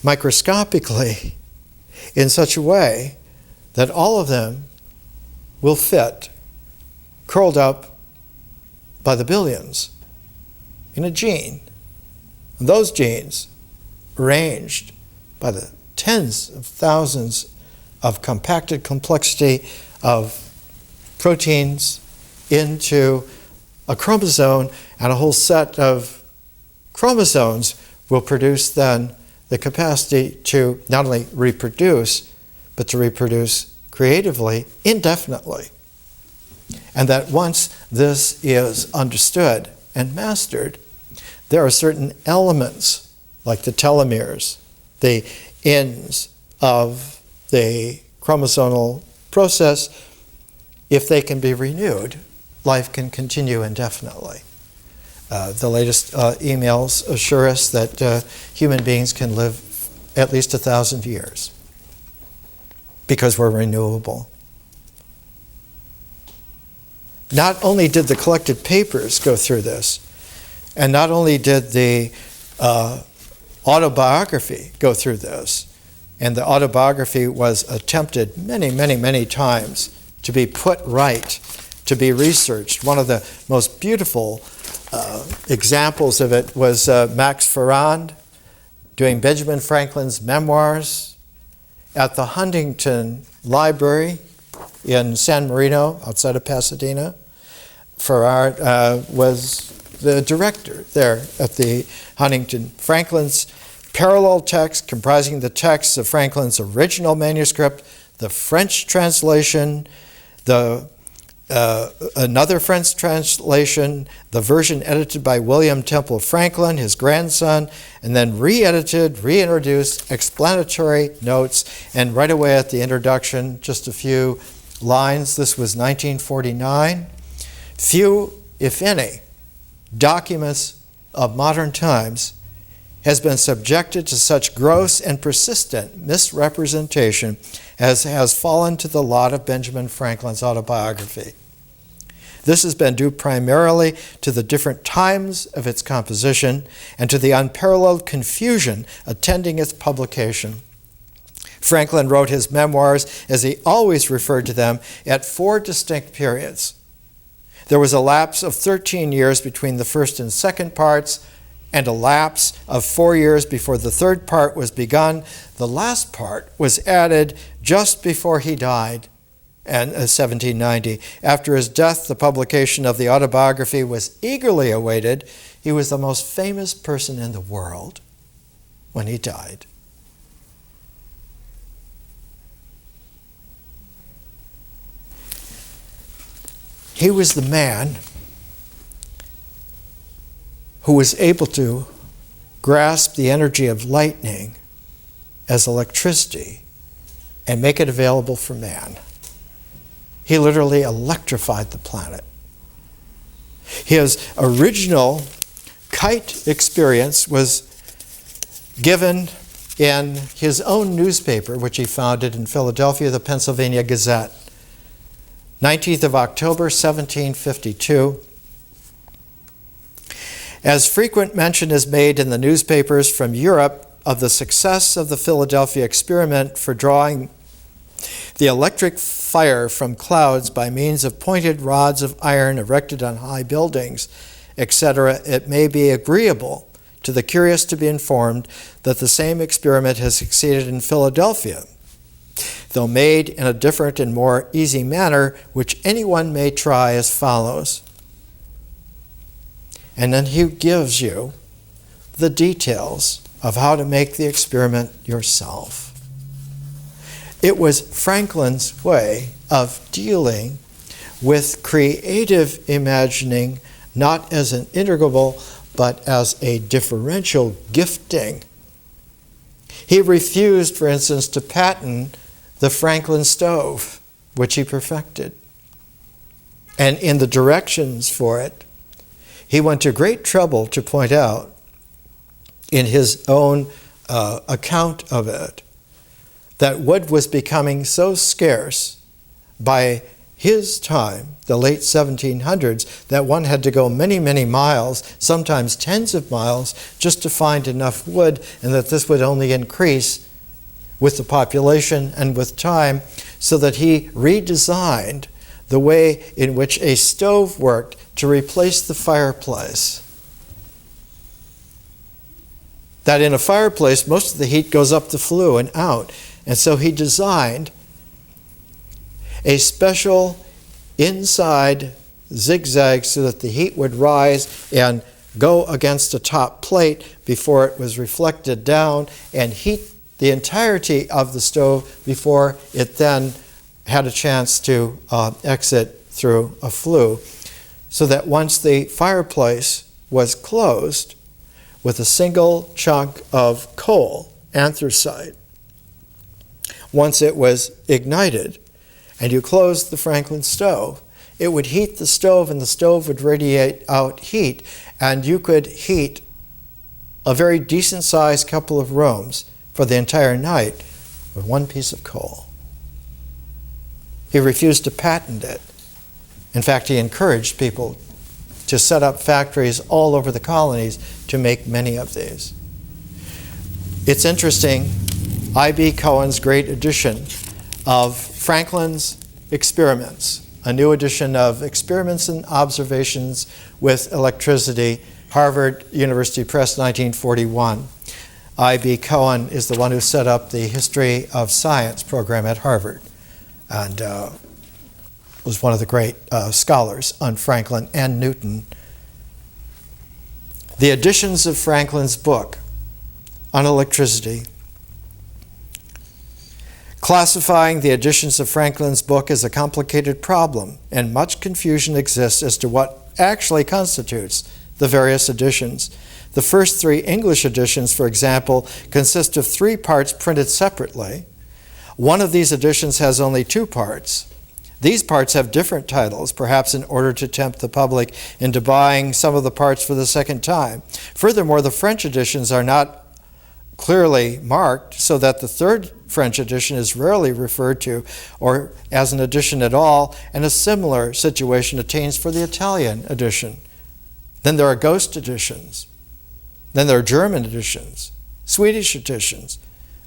microscopically in such a way that all of them will fit, curled up by the billions, in a gene. And those genes, arranged by the tens of thousands of compacted complexity of proteins into a chromosome, and a whole set of chromosomes will produce then the capacity to not only reproduce, but to reproduce creatively, indefinitely. And that once this is understood and mastered, there are certain elements, like the telomeres, the ends of the chromosomal process. If they can be renewed, life can continue indefinitely. The latest emails assure us that human beings can live at least 1,000 years. Because we're renewable. Not only did the collected papers go through this, and not only did the autobiography go through this, and the autobiography was attempted many, many, many times to be put right, to be researched. One of the most beautiful examples of it was Max Ferrand doing Benjamin Franklin's memoirs at the Huntington Library in San Marino, outside of Pasadena. Ferrand was the director there at the Huntington. Franklin's parallel text comprising the texts of Franklin's original manuscript, the French translation, another French translation, the version edited by William Temple Franklin, his grandson, and then re-edited, reintroduced, explanatory notes, and right away at the introduction, just a few lines. This was 1949. Few, if any, documents of modern times has been subjected to such gross and persistent misrepresentation as has fallen to the lot of Benjamin Franklin's autobiography. This has been due primarily to the different times of its composition and to the unparalleled confusion attending its publication. Franklin wrote his memoirs, as he always referred to them, at 4 distinct periods. There was a lapse of 13 years between the first and second parts, and a lapse of 4 years before the third part was begun. The last part was added just before he died in 1790. After his death, the publication of the autobiography was eagerly awaited. He was the most famous person in the world when he died. He was the man who was able to grasp the energy of lightning as electricity and make it available for man. He literally electrified the planet. His original kite experience was given in his own newspaper, which he founded in Philadelphia, the Pennsylvania Gazette. 19th of October, 1752. As frequent mention is made in the newspapers from Europe of the success of the Philadelphia experiment for drawing the electric fire from clouds by means of pointed rods of iron erected on high buildings, etc., it may be agreeable to the curious to be informed that the same experiment has succeeded in Philadelphia, though made in a different and more easy manner, which anyone may try as follows. And then he gives you the details of how to make the experiment yourself. It was Franklin's way of dealing with creative imagining, not as an integral, but as a differential gifting. He refused, for instance, to patent the Franklin stove, which he perfected. And in the directions for it, he went to great trouble to point out in his own account of it that wood was becoming so scarce by his time, the late 1700s, that one had to go many, many miles, sometimes tens of miles, just to find enough wood, and that this would only increase with the population and with time, so that he redesigned the way in which a stove worked to replace the fireplace. That in a fireplace, most of the heat goes up the flue and out. And so he designed a special inside zigzag so that the heat would rise and go against the top plate before it was reflected down and heat the entirety of the stove before it then had a chance to exit through a flue. So that once the fireplace was closed with a single chunk of coal, anthracite, once it was ignited and you closed the Franklin stove, it would heat the stove and the stove would radiate out heat, and you could heat a very decent sized couple of rooms for the entire night with one piece of coal. He refused to patent it. In fact, he encouraged people to set up factories all over the colonies to make many of these. It's interesting, I.B. Cohen's great edition of Franklin's Experiments, a new edition of Experiments and Observations with Electricity, Harvard University Press, 1941. I.B. Cohen is the one who set up the History of Science program at Harvard, and was one of the great scholars on Franklin and Newton. The editions of Franklin's book on electricity. Classifying the editions of Franklin's book is a complicated problem, and much confusion exists as to what actually constitutes the various editions. The first 3 English editions, for example, consist of 3 parts printed separately. One of these editions has only 2 parts. These parts have different titles, perhaps in order to tempt the public into buying some of the parts for the second time. Furthermore, the French editions are not clearly marked, so that the third French edition is rarely referred to or as an edition at all, and a similar situation attains for the Italian edition. Then there are ghost editions. Then there are German editions, Swedish editions,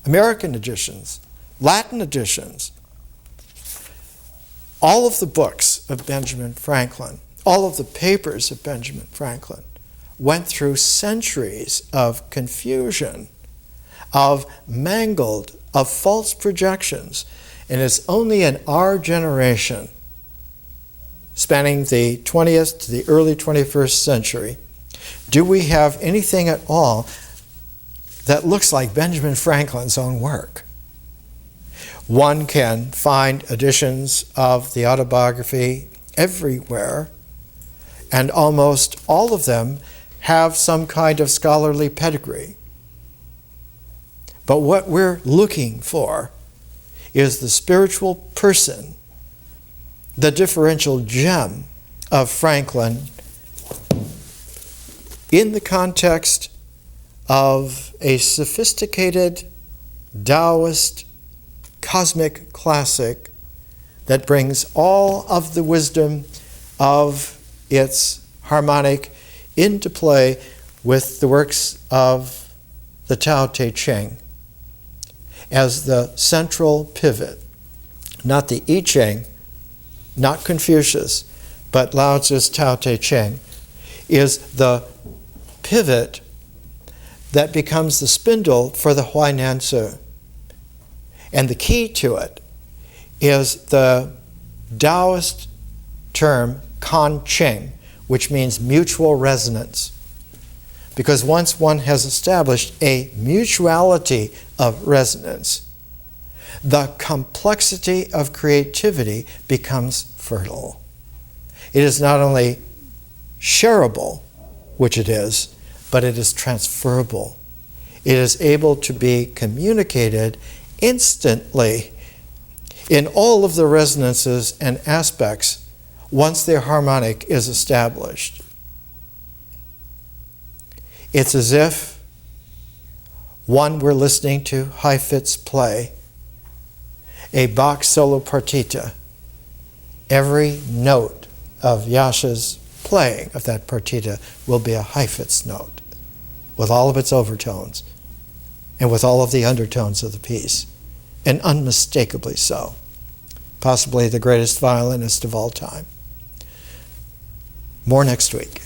American editions, Latin editions. All of the books of Benjamin Franklin, all of the papers of Benjamin Franklin went through centuries of confusion, of mangled, of false projections. And it's only in our generation, spanning the 20th to the early 21st century, do we have anything at all that looks like Benjamin Franklin's own work. One can find editions of the autobiography everywhere, and almost all of them have some kind of scholarly pedigree. But what we're looking for is the spiritual person, the differential gem of Franklin in the context of a sophisticated Taoist cosmic classic that brings all of the wisdom of its harmonic into play with the works of the Tao Te Ching as the central pivot. Not the I Ching, not Confucius, but Lao Tzu's Tao Te Ching is the pivot that becomes the spindle for the Huainan Tzu. And the key to it is the Taoist term kan ching, which means mutual resonance. Because once one has established a mutuality of resonance, the complexity of creativity becomes fertile. It is not only shareable, which it is, but it is transferable. It is able to be communicated instantly in all of the resonances and aspects once the harmonic is established. It's as if one were listening to Heifetz play a Bach solo partita. Every note of Yasha's playing of that partita will be a Heifetz note with all of its overtones and with all of the undertones of the piece, and unmistakably so. Possibly the greatest violinist of all time. More next week.